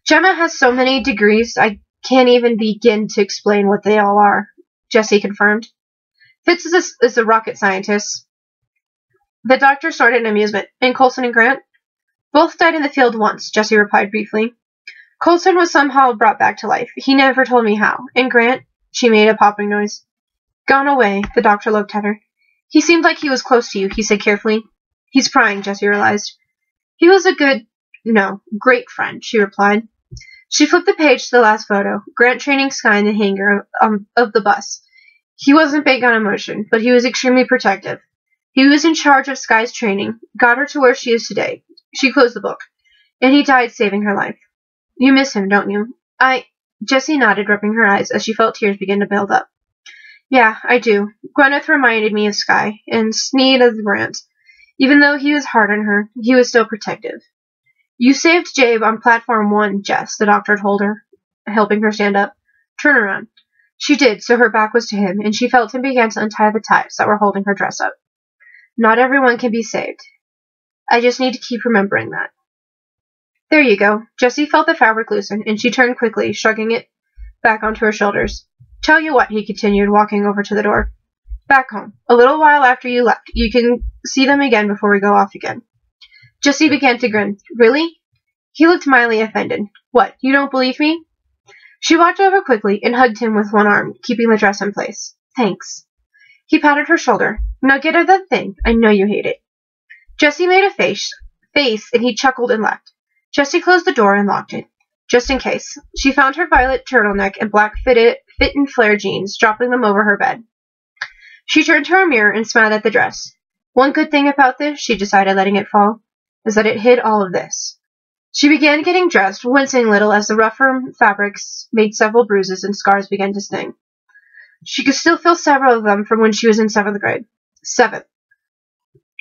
S1: Gemma has so many degrees I can't even begin to explain what they all are, Jessie confirmed. Fitz is a rocket scientist. The doctor snorted in amusement. And Coulson and Grant? Both died in the field once, Jessie replied briefly. Coulson was somehow brought back to life. He never told me how. And Grant? She made a popping noise. Gone away, the doctor looked at her. He seemed like he was close to you, he said carefully. He's prying, Jessie realized. He was a great friend, she replied. She flipped the page to the last photo, Grant training Sky in the hangar of the bus. He wasn't big on emotion, but he was extremely protective. He was in charge of Sky's training, got her to where she is today. She closed the book, and he died saving her life. You miss him, don't you? Jessie nodded, rubbing her eyes as she felt tears begin to build up. Yeah, I do. Gwyneth reminded me of Sky, and Sneed of Grant. Even though he was hard on her, he was still protective. You saved Jabe on Platform 1, Jess, the doctor told her, helping her stand up. Turn around. She did, so her back was to him, and she felt him begin to untie the ties that were holding her dress up. Not everyone can be saved. I just need to keep remembering that. There you go. Jessie felt the fabric loosen, and she turned quickly, shrugging it back onto her shoulders. Tell you what, he continued, walking over to the door. Back home. A little while after you left. You can see them again before we go off again. Jessie began to grin. Really? He looked mildly offended. What, you don't believe me? She walked over quickly and hugged him with one arm, keeping the dress in place. Thanks. He patted her shoulder. Now get her that thing. I know you hate it. Jessie made a face, and he chuckled and left. Jessie closed the door and locked it. Just in case. She found her violet turtleneck and black fit and flare jeans, dropping them over her bed. She turned to her mirror and smiled at the dress. One good thing about this, she decided, letting it fall, is that it hid all of this. She began getting dressed, wincing a little as the rougher fabrics made several bruises and scars began to sting. She could still feel several of them from when she was in 7th grade. 7th.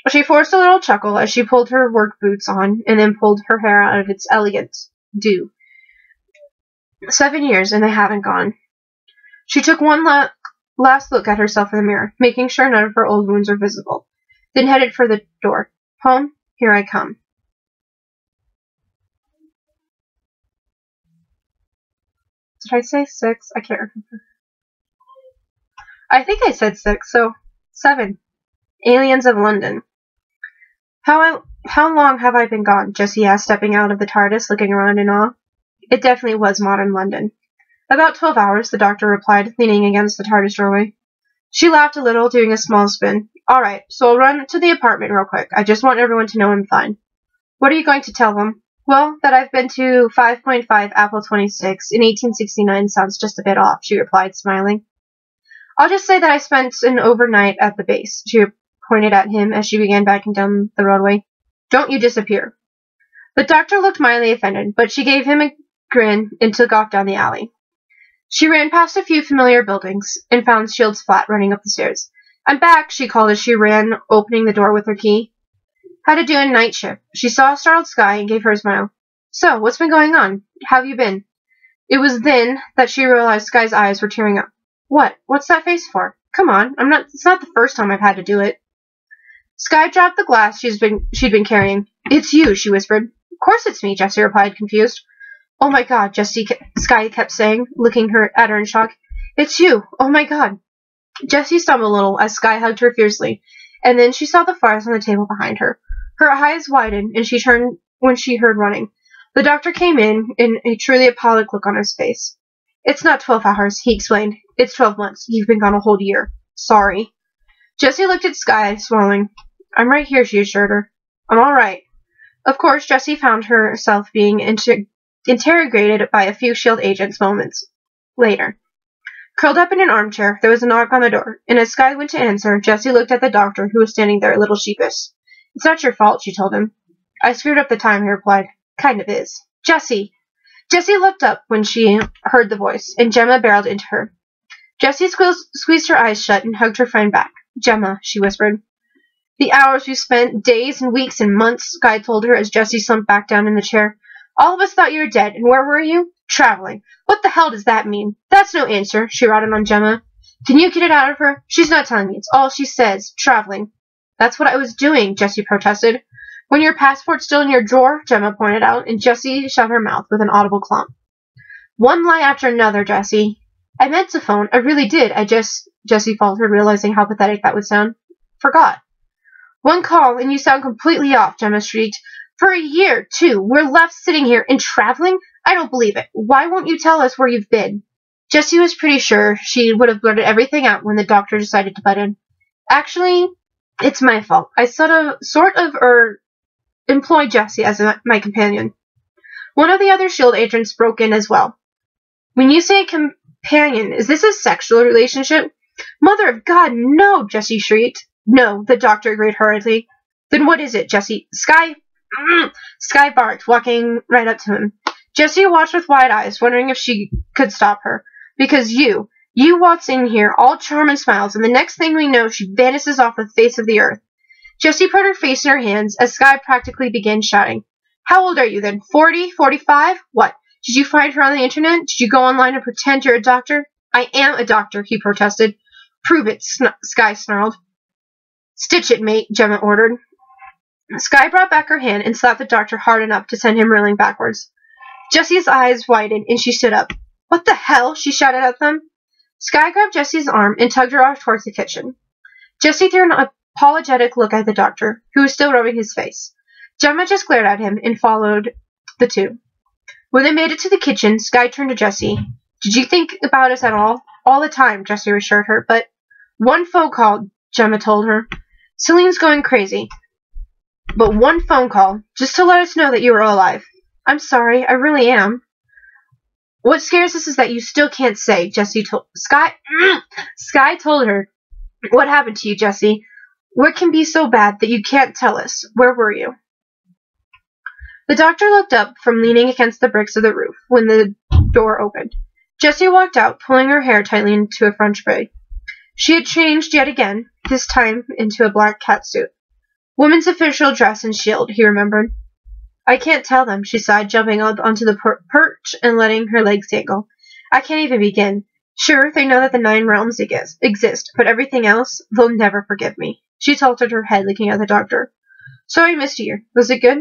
S1: She forced a little chuckle as she pulled her work boots on and then pulled her hair out of its elegant do. 7 years, and they haven't gone. She took one last look at herself in the mirror, making sure none of her old wounds were visible, then headed for the door. Home, here I come. Did I say 6? I can't remember. I think I said 6, so 7. Aliens of London. How long have I been gone? Jessie asked, stepping out of the TARDIS, looking around in awe. It definitely was modern London. About 12 hours, the doctor replied, leaning against the TARDIS doorway. She laughed a little, doing a small spin. All right, so I'll run to the apartment real quick. I just want everyone to know I'm fine. What are you going to tell them? Well, that I've been to 5.5 Apple 26 in 1869 sounds just a bit off, she replied, smiling. I'll just say that I spent an overnight at the base, she pointed at him as she began backing down the roadway. Don't you disappear. The doctor looked mildly offended, but she gave him a grin and took off down the alley. She ran past a few familiar buildings and found Shield's flat running up the stairs. I'm back, she called as she ran, opening the door with her key. Had to do a night shift. She saw a startled Skye and gave her a smile. So, what's been going on? How have you been? It was then that she realized Skye's eyes were tearing up. What? What's that face for? Come on, it's not the first time I've had to do it. Skye dropped the glass she'd been carrying. It's you, she whispered. Of course it's me, Jessie replied, confused. Oh my god, Skye kept saying, looking at her in shock. It's you. Oh my god. Jessie stumbled a little as Skye hugged her fiercely, and then she saw the fires on the table behind her. Her eyes widened, and she turned when she heard running. The doctor came in a truly appalled look on his face. It's not 12 hours, he explained. It's 12 months. You've been gone a whole year. Sorry. Jessie looked at Skye, swallowing. I'm right here, she assured her. I'm all right. Of course, Jessie found herself being interrogated by a few S.H.I.E.L.D. agents moments later. Curled up in an armchair, there was a knock on the door, and as Skye went to answer, Jessie looked at the doctor, who was standing there, a little sheepish. It's not your fault, she told him. I screwed up the time, he replied. Kind of is. Jessie! Jessie looked up when she heard the voice, and Gemma barreled into her. Jessie squeezed her eyes shut and hugged her friend back. Gemma, she whispered. The hours we spent, days and weeks and months, Skye told her as Jessie slumped back down in the chair. All of us thought you were dead, and where were you? Traveling. What the hell does that mean? That's no answer, she rattled on Gemma. Can you get it out of her? She's not telling me. It's all she says. Traveling. That's what I was doing, Jessie protested. When your passport's still in your drawer, Gemma pointed out, and Jessie shut her mouth with an audible clump. One lie after another, Jessie. I meant to phone. I really did. Jessie faltered, realizing how pathetic that would sound. Forgot. One call, and you sound completely off, Gemma shrieked. For a year, too. We're left sitting here and traveling? I don't believe it. Why won't you tell us where you've been? Jessie was pretty sure she would have blurted everything out when the doctor decided to butt in. Actually, it's my fault. I sort of employed Jessie as my companion. One of the other S.H.I.E.L.D. agents broke in as well. When you say companion, is this a sexual relationship? Mother of God, no, Jessie shrieked. No, the doctor agreed hurriedly. Then what is it, Jessie? Skye? Skye barked, walking right up to him. Jessie watched with wide eyes, wondering if she could stop her. Because you waltz in here, all charm and smiles, and the next thing we know, she vanishes off the face of the earth. Jessie put her face in her hands as Skye practically began shouting. How old are you then? 40? 45? What? Did you find her on the internet? Did you go online and pretend you're a doctor? I am a doctor, he protested. Prove it, Skye snarled. Stitch it, mate, Gemma ordered. Skye brought back her hand and slapped the doctor hard enough to send him reeling backwards. Jessie's eyes widened and she stood up. What the hell? She shouted at them. Skye grabbed Jessie's arm and tugged her off towards the kitchen. Jessie threw an apologetic look at the doctor, who was still rubbing his face. Gemma just glared at him and followed the two. When they made it to the kitchen, Skye turned to Jessie. Did you think about us at all? All the time, Jessie reassured her, but one phone call, Gemma told her. Celine's going crazy. But one phone call, just to let us know that you were alive. I'm sorry, I really am. What scares us is that you still can't say, Jessie told Skye told her. What happened to you, Jessie? What can be so bad that you can't tell us? Where were you? The doctor looked up from leaning against the bricks of the roof when the door opened. Jessie walked out, pulling her hair tightly into a French braid. She had changed yet again, this time into a black catsuit. Woman's official dress and shield, he remembered. I can't tell them, she sighed, jumping up onto the perch and letting her legs dangle. I can't even begin. Sure, they know that the 9 realms exist, but everything else, they'll never forgive me. She tilted her head, looking at the doctor. So I missed you. Was it good?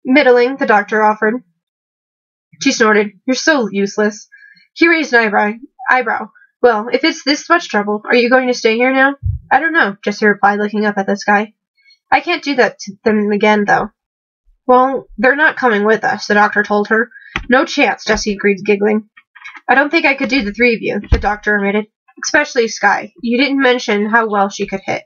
S1: Middling, the doctor offered. She snorted. You're so useless. He raised an eyebrow. Well, if it's this much trouble, are you going to stay here now? I don't know, Jessie replied, looking up at the sky. I can't do that to them again, though. Well, they're not coming with us, the doctor told her. No chance, Jessie agreed, giggling. I don't think I could do the three of you, the doctor admitted. Especially Sky. You didn't mention how well she could hit.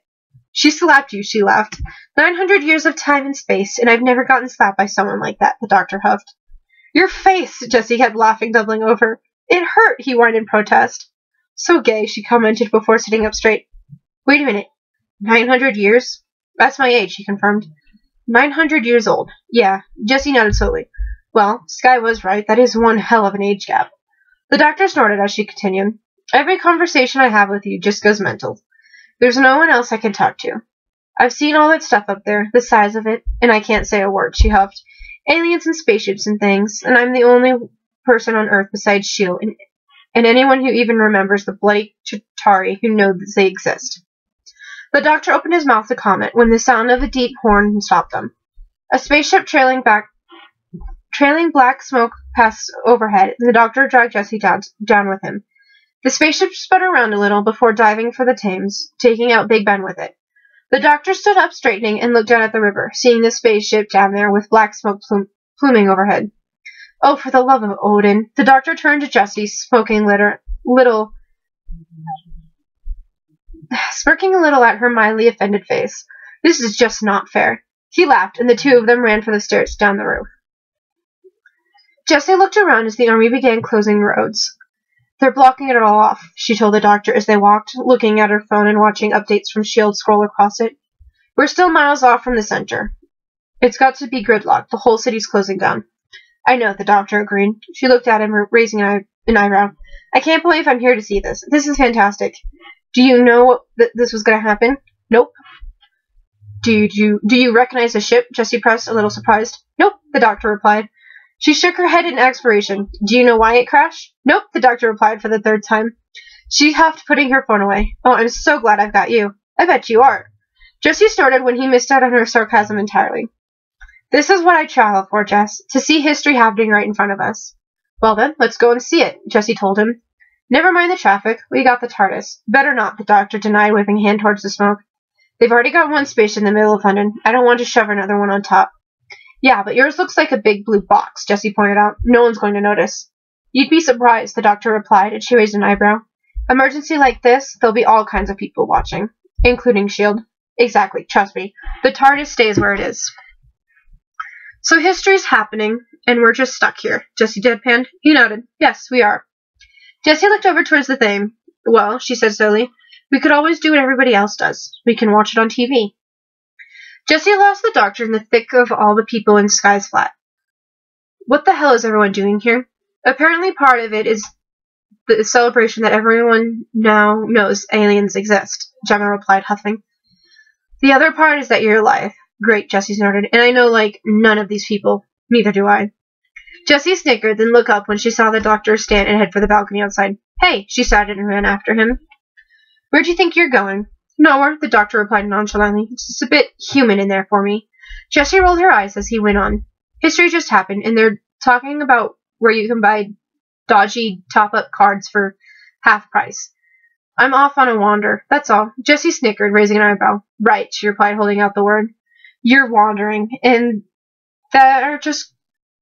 S1: She slapped you, she laughed. 900 years of time and space, and I've never gotten slapped by someone like that, the doctor huffed. Your face, Jessie kept laughing, doubling over. It hurt, he whined in protest. So gay, she commented before sitting up straight. Wait a minute. 900 years? That's my age, he confirmed. 900 years old. Yeah, Jessie nodded slowly. Well, Sky was right. That is one hell of an age gap. The doctor snorted as she continued. Every conversation I have with you just goes mental. There's no one else I can talk to. I've seen all that stuff up there, the size of it, and I can't say a word, she huffed. Aliens and spaceships and things, and I'm the only person on Earth besides S.H.I.E.L.D. and anyone who even remembers the bloody Chitauri who knows they exist. The doctor opened his mouth to comment when the sound of a deep horn stopped them. A spaceship trailing black smoke passed overhead, and the doctor dragged Jessie down with him. The spaceship spun around a little before diving for the Thames, taking out Big Ben with it. The doctor stood up straightening and looked down at the river, seeing the spaceship down there with black smoke pluming overhead. Oh, for the love of Odin. The doctor turned to Jessie, smirking a little at her mildly offended face. This is just not fair. He laughed, and the two of them ran for the stairs down the roof. Jessie looked around as the army began closing roads. They're blocking it all off, she told the doctor as they walked, looking at her phone and watching updates from S.H.I.E.L.D. scroll across it. We're still miles off from the center. It's got to be gridlocked. The whole city's closing down. I know, the doctor agreed. She looked at him, raising an eyebrow. I can't believe I'm here to see this. This is fantastic. Do you know that this was going to happen? Nope. Do you recognize the ship? Jessie pressed, a little surprised. Nope, the doctor replied. She shook her head in expiration. Do you know why it crashed? Nope, the doctor replied for the third time. She huffed, putting her phone away. Oh, I'm so glad I've got you. I bet you are. Jessie snorted when he missed out on her sarcasm entirely. This is what I travel for, Jess, to see history happening right in front of us. Well then, let's go and see it, Jessie told him. Never mind the traffic. We got the TARDIS. Better not, the doctor denied, waving a hand towards the smoke. They've already got one spaceship in the middle of London. I don't want to shove another one on top. Yeah, but yours looks like a big blue box, Jessie pointed out. No one's going to notice. You'd be surprised, the doctor replied, and she raised an eyebrow. Emergency like this, there'll be all kinds of people watching, including S.H.I.E.L.D. Exactly, trust me. The TARDIS stays where it is. So history's happening, and we're just stuck here, Jessie deadpanned. He nodded. Yes, we are. Jessie looked over towards the thing. Well, she said slowly, we could always do what everybody else does. We can watch it on TV. Jessie lost the doctor in the thick of all the people in Sky's flat. What the hell is everyone doing here? Apparently part of it is the celebration that everyone now knows aliens exist, Gemma replied, huffing. The other part is that you're alive. Great, Jessie snorted, and I know, none of these people. Neither do I. Jessie snickered, then looked up when she saw the doctor stand and head for the balcony outside. Hey, she shouted and ran after him. Where do you think you're going? Nowhere, the doctor replied nonchalantly. It's just a bit human in there for me. Jessie rolled her eyes as he went on. History just happened, and they're talking about where you can buy dodgy top-up cards for half price. I'm off on a wander, that's all. Jessie snickered, raising an eyebrow. Right, she replied, holding out the word. You're wandering, and there just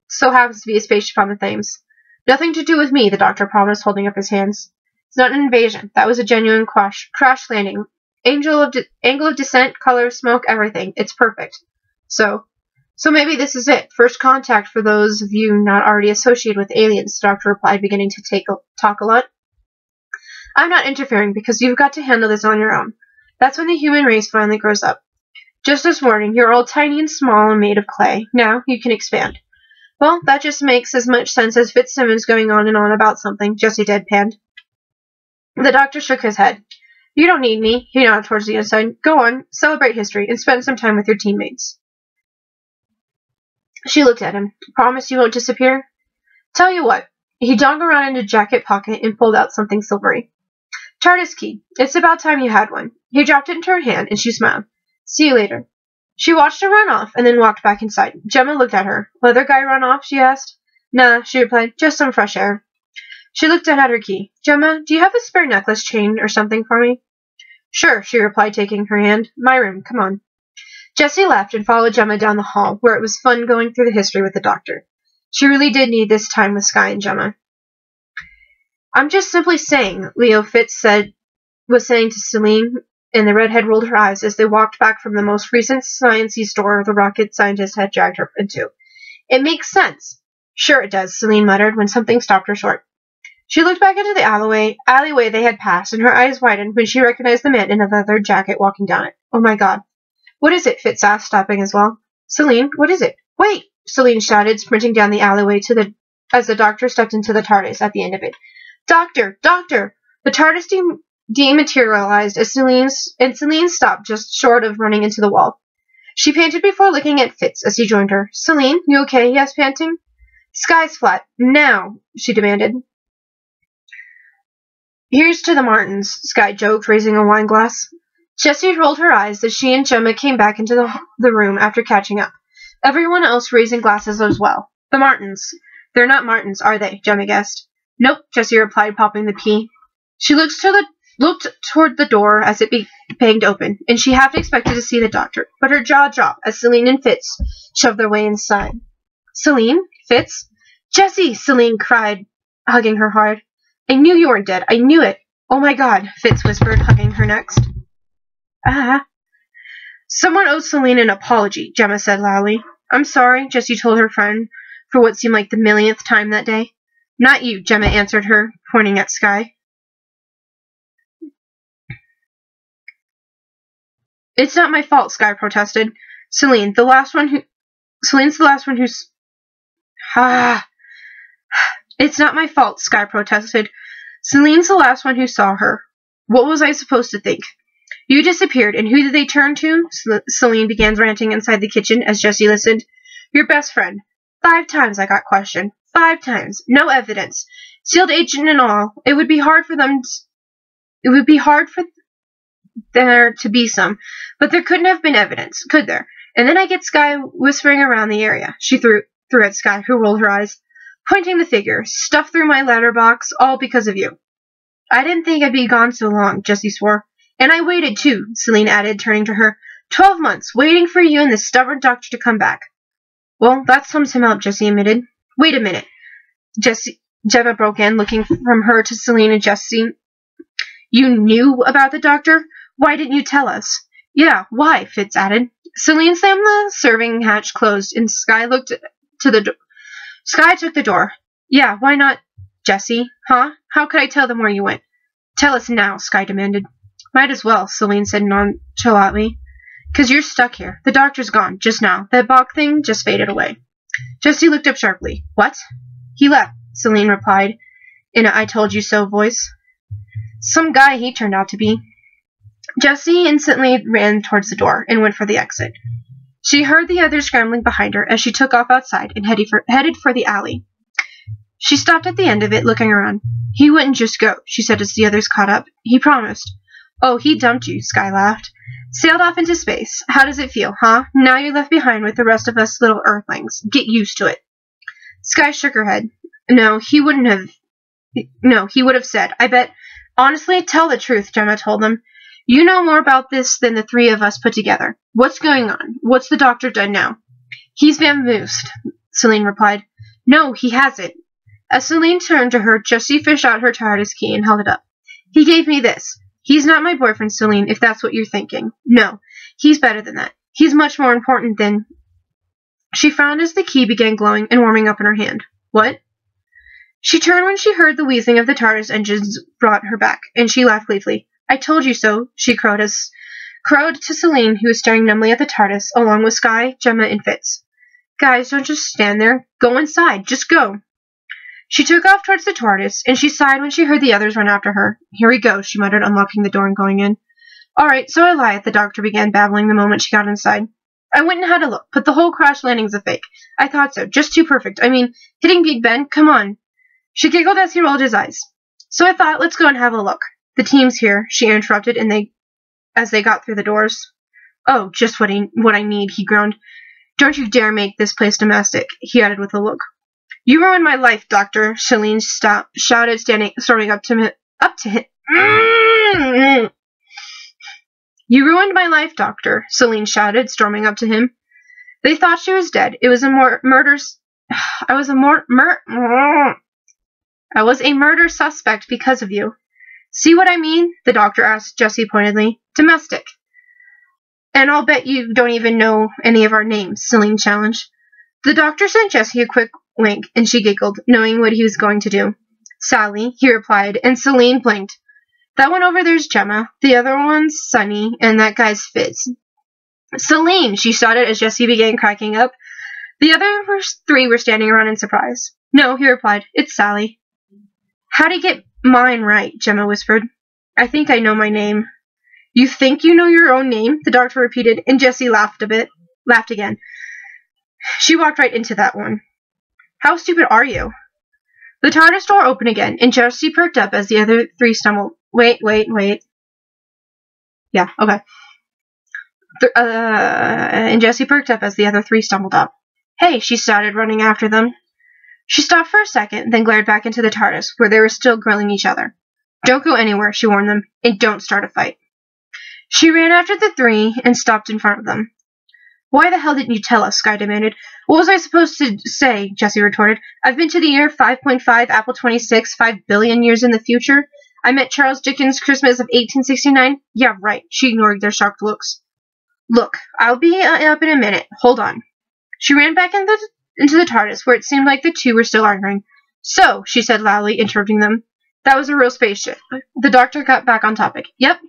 S1: so happens to be a spaceship on the Thames. Nothing to do with me, the doctor promised, holding up his hands. It's not an invasion. That was a genuine crash landing. Angle of descent, color, smoke, everything. It's perfect. So maybe this is it. First contact for those of you not already associated with aliens, the doctor replied, beginning to talk a lot. I'm not interfering because you've got to handle this on your own. That's when the human race finally grows up. Just this morning, you're all tiny and small and made of clay. Now you can expand. Well, that just makes as much sense as Fitzsimmons going on and on about something, Jessie deadpanned. The doctor shook his head. You don't need me, he nodded towards the inside. Go on, celebrate history, and spend some time with your teammates. She looked at him. Promise you won't disappear? Tell you what. He dug around in his jacket pocket and pulled out something silvery. TARDIS key. It's about time you had one. He dropped it into her hand, and she smiled. See you later. She watched him run off, and then walked back inside. Gemma looked at her. Other guy run off, she asked. Nah, she replied. Just some fresh air. She looked down at her key. Gemma, do you have a spare necklace chain or something for me? Sure, she replied, taking her hand. My room, come on. Jessie left and followed Gemma down the hall, where it was fun going through the history with the doctor. She really did need this time with Sky and Gemma. I'm just simply saying, Leo Fitz was saying to Celine, and the redhead rolled her eyes as they walked back from the most recent science-y store the rocket scientist had dragged her into. It makes sense. Sure it does, Celine muttered when something stopped her short. She looked back into the alleyway they had passed, and her eyes widened when she recognized the man in a leather jacket walking down it. Oh my god. What is it? Fitz asked, stopping as well. Celine, what is it? Wait! Celine shouted, sprinting down the alleyway as the doctor stepped into the TARDIS at the end of it. Doctor! Doctor! The TARDIS dematerialized as Celine stopped just short of running into the wall. She panted before looking at Fitz as he joined her. Celine, you okay? He asked, panting. Sky's flat. Now, she demanded. Here's to the Martins, Sky joked, raising a wine glass. Jessie rolled her eyes as she and Gemma came back into the room after catching up. Everyone else raising glasses as well. The Martins. They're not Martins, are they? Gemma guessed. Nope, Jessie replied, popping the key. She looked toward the door as it banged open, and she half expected to see the doctor, but her jaw dropped as Celine and Fitz shoved their way inside. Celine? Fitz? Jessie! Celine cried, hugging her hard. I knew you weren't dead. I knew it. Oh my god, Fitz whispered, hugging her next. Someone owes Celine an apology, Gemma said loudly. I'm sorry, Jessie told her friend for what seemed like the millionth time that day. Not you, Gemma answered her, pointing at Sky. It's not my fault, Sky protested. Celine's the last one who's... It's not my fault, Sky protested. Celine's the last one who saw her. What was I supposed to think? You disappeared, and who did they turn to? Celine began ranting inside the kitchen as Jessie listened. Your best friend. 5 times I got questioned. 5 times. No evidence. Sealed agent and all. It would be hard for there to be some, but there couldn't have been evidence, could there? And then I get Sky whispering around the area. She threw at Sky, who rolled her eyes, pointing the figure, stuffed through my letterbox, all because of you. I didn't think I'd be gone so long, Jessie swore. And I waited, too, Celine added, turning to her. 12 months, waiting for you and this stubborn doctor to come back. Well, that sums him up, Jessie admitted. Wait a minute. Gemma broke in, looking from her to Celine and Jessie. You knew about the doctor? Why didn't you tell us? Yeah, why? Fitz added. Celine slammed the serving hatch closed, and Sky looked to the door. Sky took the door. Yeah, why not, Jessie? Huh? How could I tell them where you went? Tell us now, Sky demanded. Might as well, Celine said nonchalantly. 'Cause you're stuck here. The doctor's gone, just now. That Bach thing just faded away. Jessie looked up sharply. What? He left, Celine replied, in a I told you so voice. Some guy he turned out to be. Jessie instantly ran towards the door and went for the exit. She heard the others scrambling behind her as she took off outside and headed for the alley. She stopped at the end of it, looking around. He wouldn't just go, she said as the others caught up. He promised. Oh, he dumped you, Sky laughed. Sailed off into space. How does it feel, huh? Now you're left behind with the rest of us little earthlings. Get used to it. Sky shook her head. No, he would have said. I bet. Honestly, tell the truth, Gemma told them. You know more about this than the 3 of us put together. What's going on? What's the doctor done now? He's vamoosed, Celine replied. No, he hasn't. As Celine turned to her, Jessie fished out her TARDIS key and held it up. He gave me this. He's not my boyfriend, Celine, if that's what you're thinking. No, he's better than that. He's much more important than... She frowned as the key began glowing and warming up in her hand. What? She turned when she heard the wheezing of the TARDIS engines brought her back, and she laughed gleefully. I told you so, she crowed to Celine, who was staring numbly at the TARDIS, along with Sky, Gemma, and Fitz. Guys, don't just stand there. Go inside. Just go. She took off towards the TARDIS, and she sighed when she heard the others run after her. Here we go, she muttered, unlocking the door and going in. All right, so I lied, the doctor began babbling the moment she got inside. I went and had a look, but the whole crash landing's a fake. I thought so. Just too perfect. I mean, hitting Big Ben? Come on. She giggled as he rolled his eyes. So I thought, let's go and have a look. The team's here, she interrupted, as they got through the doors. Oh, just what I need, he groaned. Don't you dare make this place domestic, he added with a look. You ruined my life, Doctor, Celine shouted, storming up to him. You ruined my life, Doctor, Celine shouted, storming up to him. They thought she was dead. It was a murder suspect because of you. See what I mean? The doctor asked Jessie pointedly. Domestic. And I'll bet you don't even know any of our names, Celine challenged. The doctor sent Jessie a quick wink, and she giggled, knowing what he was going to do. Sally, he replied, and Celine blinked. That one over there's Gemma, the other one's Sunny, and that guy's Fitz. Celine, she shouted as Jessie began cracking up. The other three were standing around in surprise. No, he replied, it's Sally. How'd he get mine right? Gemma whispered. I think I know my name. You think you know your own name? The doctor repeated, and Jessie laughed again. She walked right into that one. How stupid are you? The TARDIS door opened again, and Jessie perked up as the other three stumbled. Wait. Yeah, okay. And Jessie perked up as the other three stumbled up. Hey, she started running after them. She stopped for a second, then glared back into the TARDIS, where they were still grilling each other. Don't go anywhere, she warned them, and don't start a fight. She ran after the three and stopped in front of them. Why the hell didn't you tell us? Skye demanded. What was I supposed to say? Jessie retorted. I've been to the year 5.5, Apple 26, 5 billion years in the future. I met Charles Dickens' Christmas of 1869. Yeah, right. She ignored their shocked looks. Look, I'll be up in a minute. Hold on. She ran back into the TARDIS, where it seemed like the two were still arguing. So, she said loudly, interrupting them, that was a real spaceship. The doctor got back on topic. Yep.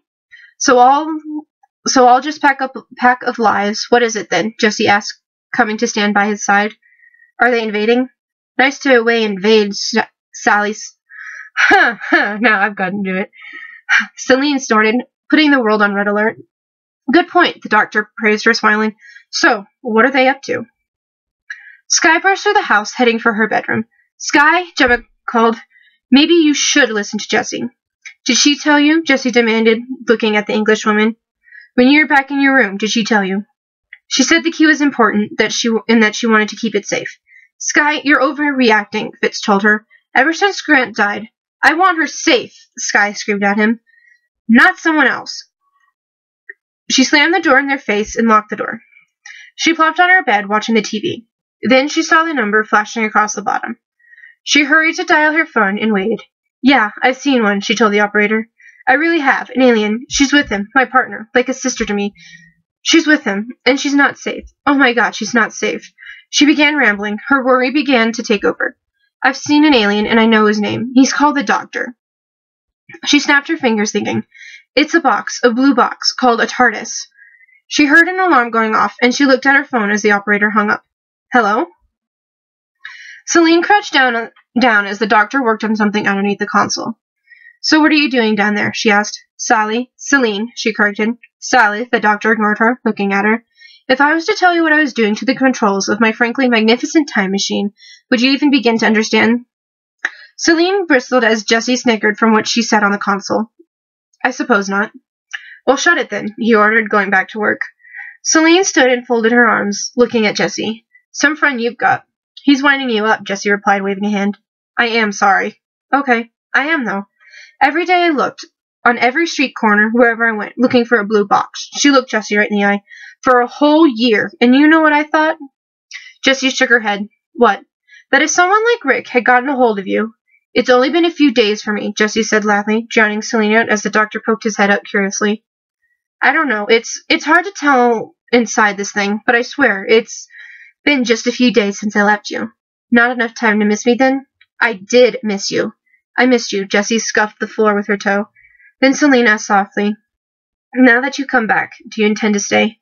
S1: So I'll just pack of lies. What is it then? Jessie asked, coming to stand by his side. Are they invading? Nice to invade, Sally's. Now I've got to do it. Celine snorted, putting the world on red alert. Good point, the doctor praised her, smiling. So, what are they up to? Skye burst through the house, heading for her bedroom. Skye, Gemma called. Maybe you should listen to Jessie. Did she tell you? Jessie demanded, looking at the Englishwoman. When you were back in your room, did she tell you? She said the key was important, that she wanted to keep it safe. Skye, you're overreacting, Fitz told her. Ever since Grant died. I want her safe, Skye screamed at him. Not someone else. She slammed the door in their face and locked the door. She plopped on her bed, watching the TV. Then she saw the number flashing across the bottom. She hurried to dial her phone and waited. Yeah, I've seen one, she told the operator. I really have. An alien. She's with him. My partner. Like a sister to me. She's with him. And she's not safe. Oh my god, she's not safe. She began rambling. Her worry began to take over. I've seen an alien, and I know his name. He's called the Doctor. She snapped her fingers, thinking. It's a box. A blue box. Called a TARDIS. She heard an alarm going off, and she looked at her phone as the operator hung up. Hello? Celine crouched down as the doctor worked on something underneath the console. So what are you doing down there? She asked. Sally. Celine, she corrected. Sally, the doctor ignored her, looking at her. If I was to tell you what I was doing to the controls of my frankly magnificent time machine, would you even begin to understand? Celine bristled as Jessie snickered from what she said on the console. I suppose not. Well, shut it then, he ordered, going back to work. Celine stood and folded her arms, looking at Jessie. Some friend you've got. He's winding you up, Jessie replied, waving a hand. I am sorry. Okay, I am, though. Every day I looked, on every street corner, wherever I went, looking for a blue box. She looked Jessie right in the eye. For a whole year, and you know what I thought? Jessie shook her head. What? That if someone like Rick had gotten a hold of you. It's only been a few days for me, Jessie said loudly, drowning Celine out as the doctor poked his head up curiously. I don't know. It's hard to tell inside this thing, but I swear, it's been just a few days since I left you. Not enough time to miss me, then? I did miss you. I missed you, Jessie scuffed the floor with her toe. Then Celine asked softly, Now that you come back, do you intend to stay?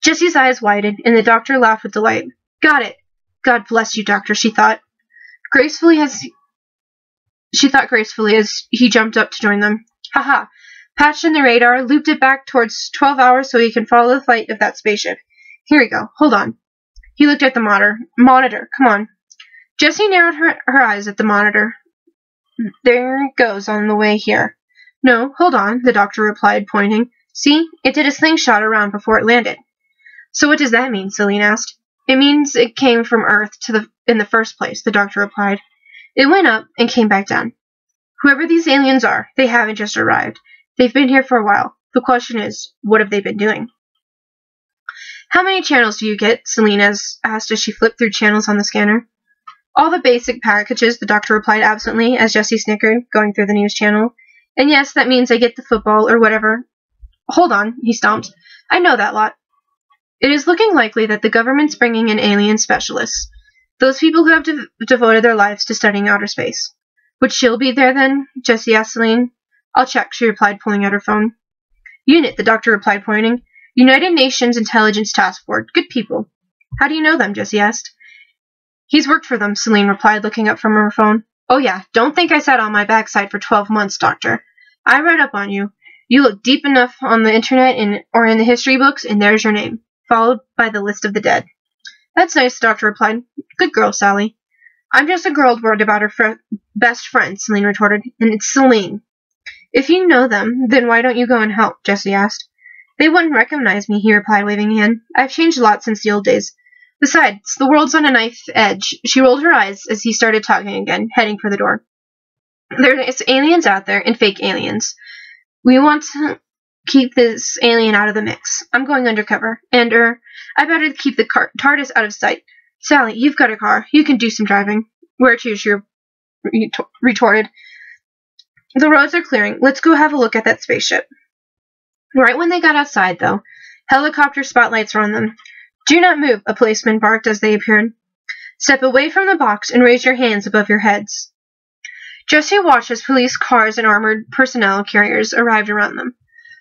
S1: Jessie's eyes widened, and the doctor laughed with delight. Got it. God bless you, doctor, she thought. Gracefully as he jumped up to join them. Ha! Patched in the radar, looped it back towards 12 hours so he can follow the flight of that spaceship. Here we go. Hold on. He looked at the monitor. Come on. Jessie narrowed her eyes at the monitor. There it goes on the way here. No, hold on, the doctor replied, pointing. See? It did a slingshot around before it landed. So what does that mean? Celine asked. It means it came from Earth in the first place, the doctor replied. It went up and came back down. Whoever these aliens are, they haven't just arrived. They've been here for a while. The question is, what have they been doing? How many channels do you get? Selena asked as she flipped through channels on the scanner. All the basic packages, the doctor replied absently as Jessie snickered, going through the news channel. And yes, that means I get the football or whatever. Hold on, he stomped. I know that lot. It is looking likely that the government's bringing in alien specialists. Those people who have devoted their lives to studying outer space. Would Shield be there then? Jessie asked Celine. I'll check, she replied, pulling out her phone. Unit, the doctor replied, pointing. United Nations Intelligence Task Force. Good people. How do you know them? Jessie asked. He's worked for them, Celine replied, looking up from her phone. Oh yeah, don't think I sat on my backside for 12 months, Doctor. I read up on you. You look deep enough on the internet or in the history books, and there's your name, followed by the list of the dead. That's nice, the doctor replied. Good girl, Sally. I'm just a girl worried about her best friend, Celine retorted, and it's Celine. If you know them, then why don't you go and help? Jessie asked. They wouldn't recognize me, he replied, waving a hand. I've changed a lot since the old days. Besides, the world's on a knife edge. She rolled her eyes as he started talking again, heading for the door. There's aliens out there, and fake aliens. We want to keep this alien out of the mix. I'm going undercover, and, I better keep the TARDIS out of sight. Sally, you've got a car. You can do some driving. Where to, she retorted. The roads are clearing. Let's go have a look at that spaceship. Right when they got outside, though, helicopter spotlights were on them. Do not move, a policeman barked as they appeared. Step away from the box and raise your hands above your heads. Jessie watched as police cars and armored personnel carriers arrived around them.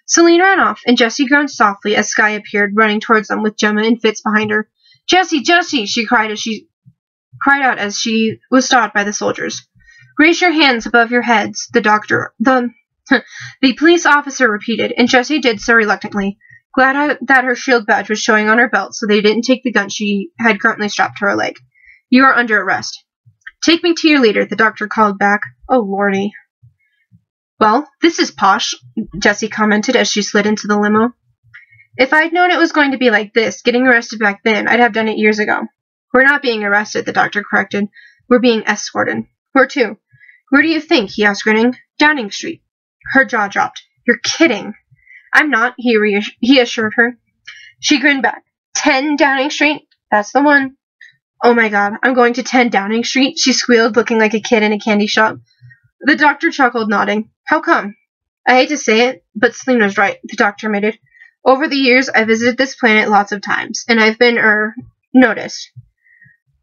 S1: Celine ran off, and Jessie groaned softly as Skye appeared, running towards them with Gemma and Fitz behind her. Jessie, Jessie! She cried out as she was stopped by the soldiers. Raise your hands above your heads, the police officer repeated, and Jessie did so reluctantly, glad that her shield badge was showing on her belt so they didn't take the gun she had currently strapped to her leg. You are under arrest. Take me to your leader, the doctor called back. Oh, lordy. Well, this is posh, Jessie commented as she slid into the limo. If I'd known it was going to be like this, getting arrested back then, I'd have done it years ago. We're not being arrested, the doctor corrected. We're being escorted. Where to? Where do you think? He asked, grinning. Downing Street. Her jaw dropped. You're kidding. I'm not, he assured her. She grinned back. 10 Downing Street? That's the one. Oh my god, I'm going to 10 Downing Street, she squealed, looking like a kid in a candy shop. The doctor chuckled, nodding. How come? I hate to say it, but Celine was right, the doctor admitted. Over the years, I visited this planet lots of times, and I've been, noticed.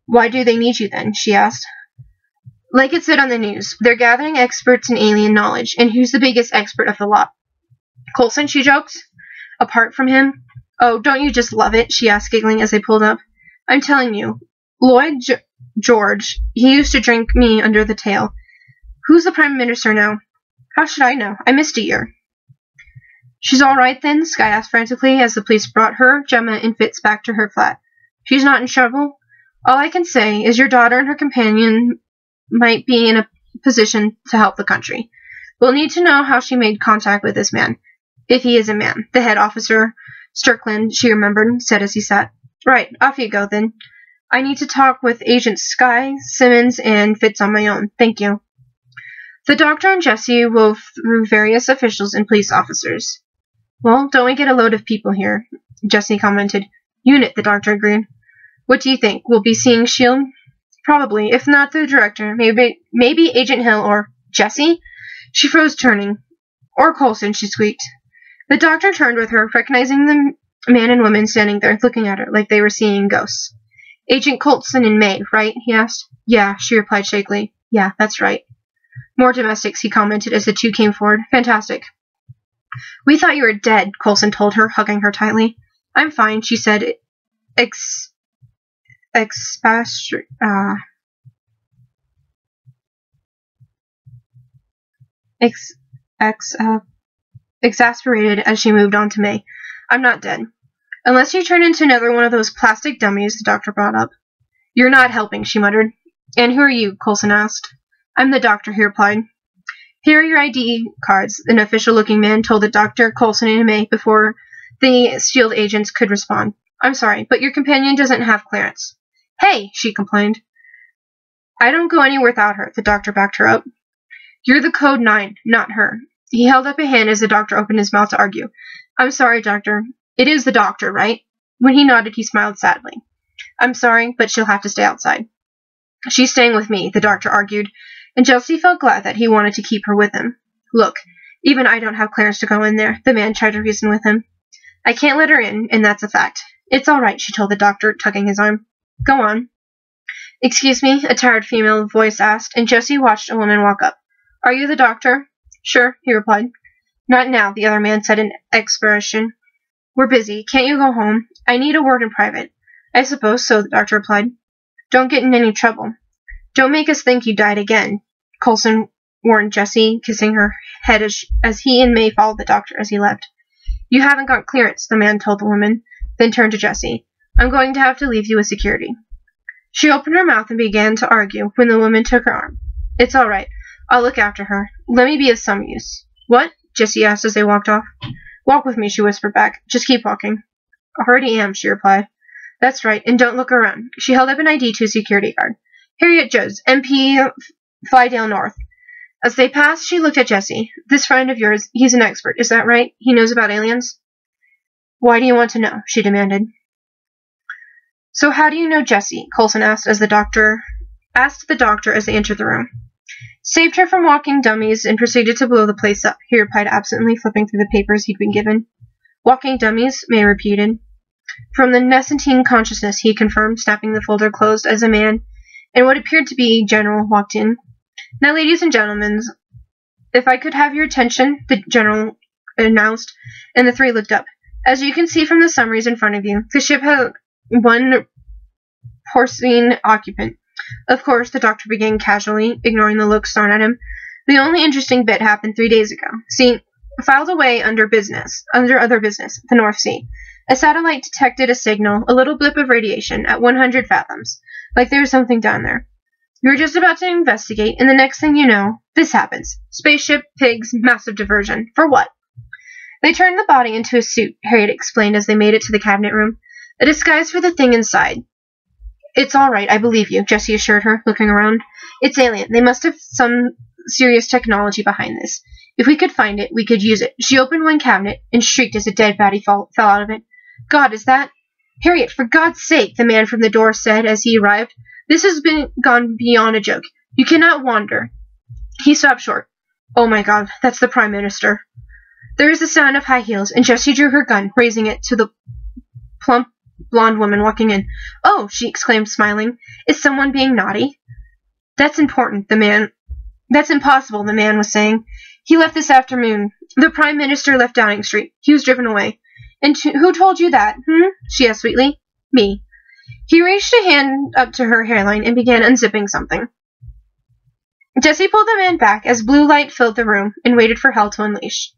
S1: Why do they need you then? She asked. Like it said on the news, they're gathering experts in alien knowledge, and who's the biggest expert of the lot? Coulson, she joked. Apart from him? Oh, don't you just love it? She asked, giggling as they pulled up. I'm telling you, Lloyd George, he used to drink me under the tail. Who's the Prime Minister now? How should I know? I missed a year. She's all right then? Skye asked frantically as the police brought her, Gemma, and Fitz back to her flat. She's not in trouble? All I can say is your daughter and her companion might be in a position to help the country. We'll need to know how she made contact with this man. If he is a man. The head officer, Strickland, she remembered, said as he sat. Right, off you go then. I need to talk with Agents Skye, Simmons, and Fitz on my own. Thank you. The doctor and Jessie wove through various officials and police officers. Well, don't we get a load of people here? Jessie commented. Unit, the doctor agreed. What do you think? We'll be seeing S.H.I.E.L.D.? Probably. If not the director, maybe Agent Hill or Jessie? She froze, turning. Or Coulson, she squeaked. The doctor turned with her, recognizing the man and woman standing there, looking at her like they were seeing ghosts. Agent Coulson and May, right? He asked. Yeah, she replied shakily. Yeah, that's right. More domestics, he commented as the two came forward. Fantastic. We thought you were dead, Coulson told her, hugging her tightly. I'm fine, she said, exasperated as she moved on to May. I'm not dead. Unless you turn into another one of those plastic dummies, the doctor brought up. You're not helping, she muttered. And who are you? Coulson asked. I'm the doctor, he replied. Here are your ID cards, an official-looking man told the doctor, Coulson, and May before the S.H.I.E.L.D. agents could respond. I'm sorry, but your companion doesn't have clearance. Hey, she complained. I don't go anywhere without her, the doctor backed her up. You're the code 9, not her. He held up a hand as the doctor opened his mouth to argue. I'm sorry, doctor. It is the doctor, right? When he nodded, he smiled sadly. I'm sorry, but she'll have to stay outside. She's staying with me, the doctor argued, and Jessie felt glad that he wanted to keep her with him. Look, even I don't have clearance to go in there, the man tried to reason with him. I can't let her in, and that's a fact. It's all right, she told the doctor, tugging his arm. Go on. Excuse me, a tired female voice asked, and Jessie watched a woman walk up. Are you the doctor? Sure, he replied. Not now, the other man said in expression. We're busy. Can't you go home? I need a word in private. I suppose so, the doctor replied. Don't get in any trouble. Don't make us think you died again, Coulson warned Jessie, kissing her head as he and May followed the doctor as he left. You haven't got clearance, the man told the woman, then turned to Jessie. I'm going to have to leave you with security. She opened her mouth and began to argue when the woman took her arm. It's all right. I'll look after her. Let me be of some use. What? Jessie asked as they walked off. Walk with me, she whispered back. Just keep walking. I already am, she replied. That's right, and don't look around. She held up an ID to a security guard. Harriet Jones, MP Flydale North. As they passed, she looked at Jessie. This friend of yours, he's an expert, is that right? He knows about aliens? Why do you want to know? She demanded. So how do you know Jessie? Coulson asked the doctor as they entered the room. Saved her from walking dummies and proceeded to blow the place up, he replied absently, flipping through the papers he'd been given. Walking dummies, May repeated. From the Nesentine consciousness, he confirmed, snapping the folder closed as a man and what appeared to be General walked in. Now, ladies and gentlemen, if I could have your attention, the General announced, and the three looked up. As you can see from the summaries in front of you, the ship had one porcine occupant. Of course, the doctor began casually, ignoring the looks thrown at him. The only interesting bit happened 3 days ago. See, filed away under other business, the North Sea. A satellite detected a signal, a little blip of radiation, at 100 fathoms, like there was something down there. We were just about to investigate, and the next thing you know, this happens. Spaceship, pigs, massive diversion. For what? They turned the body into a suit, Harriet explained as they made it to the cabinet room. A disguise for the thing inside. It's all right, I believe you, Jessie assured her, looking around. It's alien. They must have some serious technology behind this. If we could find it, we could use it. She opened one cabinet and shrieked as a dead body fell out of it. God, is that... Harriet, for God's sake, the man from the door said as he arrived. This has gone beyond a joke. You cannot wander. He stopped short. Oh my God, that's the Prime Minister. There is the sound of high heels, and Jessie drew her gun, raising it to the plump, blonde woman walking in. Oh, she exclaimed, smiling. Is someone being naughty? That's impossible, the man was saying. He left this afternoon. The Prime Minister left Downing Street. He was driven away. And who told you that, she asked sweetly. Me. He reached a hand up to her hairline and began unzipping something. Jessie pulled the man back as blue light filled the room and waited for hell to unleash.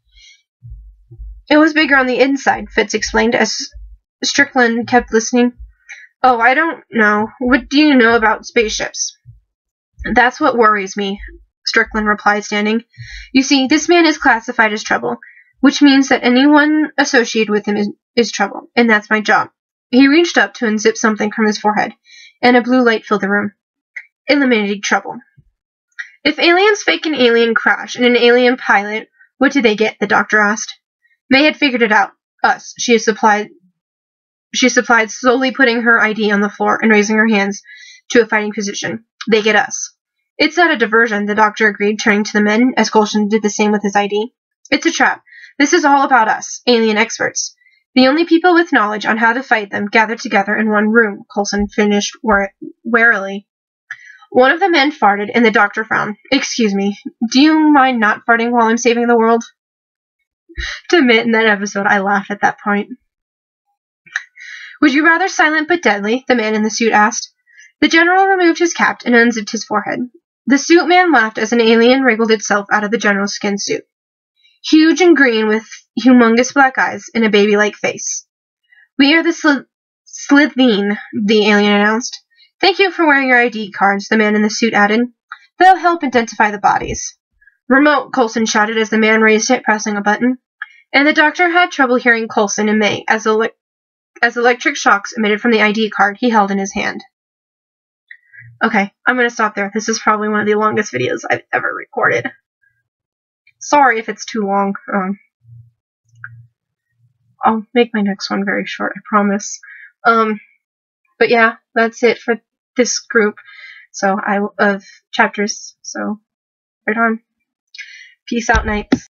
S1: It was bigger on the inside, Fitz explained as Strickland kept listening. Oh, I don't know. What do you know about spaceships? That's what worries me, Strickland replied, standing. You see, this man is classified as trouble, which means that anyone associated with him is trouble, and that's my job. He reached up to unzip something from his forehead, and a blue light filled the room. Eliminating trouble. If aliens fake an alien crash and an alien pilot, what do they get? The doctor asked. May had figured it out. Us. She supplied, slowly putting her ID on the floor and raising her hands to a fighting position. They get us. It's not a diversion, the doctor agreed, turning to the men, as Coulson did the same with his ID. It's a trap. This is all about us, alien experts. The only people with knowledge on how to fight them gathered together in one room, Coulson finished warily. One of the men farted, and the doctor frowned. Excuse me, do you mind not farting while I'm saving the world? To admit, in that episode, I laughed at that point. Would you rather silent but deadly? The man in the suit asked. The general removed his cap and unzipped his forehead. The suit man laughed as an alien wriggled itself out of the general's skin suit. Huge and green with humongous black eyes and a baby-like face. We are the Slitheen, the alien announced. Thank you for wearing your ID cards, the man in the suit added. They'll help identify the bodies. Remote, Coulson shouted as the man raised it, pressing a button. And the doctor had trouble hearing Coulson and May as electric shocks emitted from the ID card he held in his hand. Okay, I'm going to stop there. This is probably one of the longest videos I've ever recorded. Sorry if it's too long. I'll make my next one very short, I promise. But yeah, that's it for this group. Of chapters. So, right on. Peace out, Knights.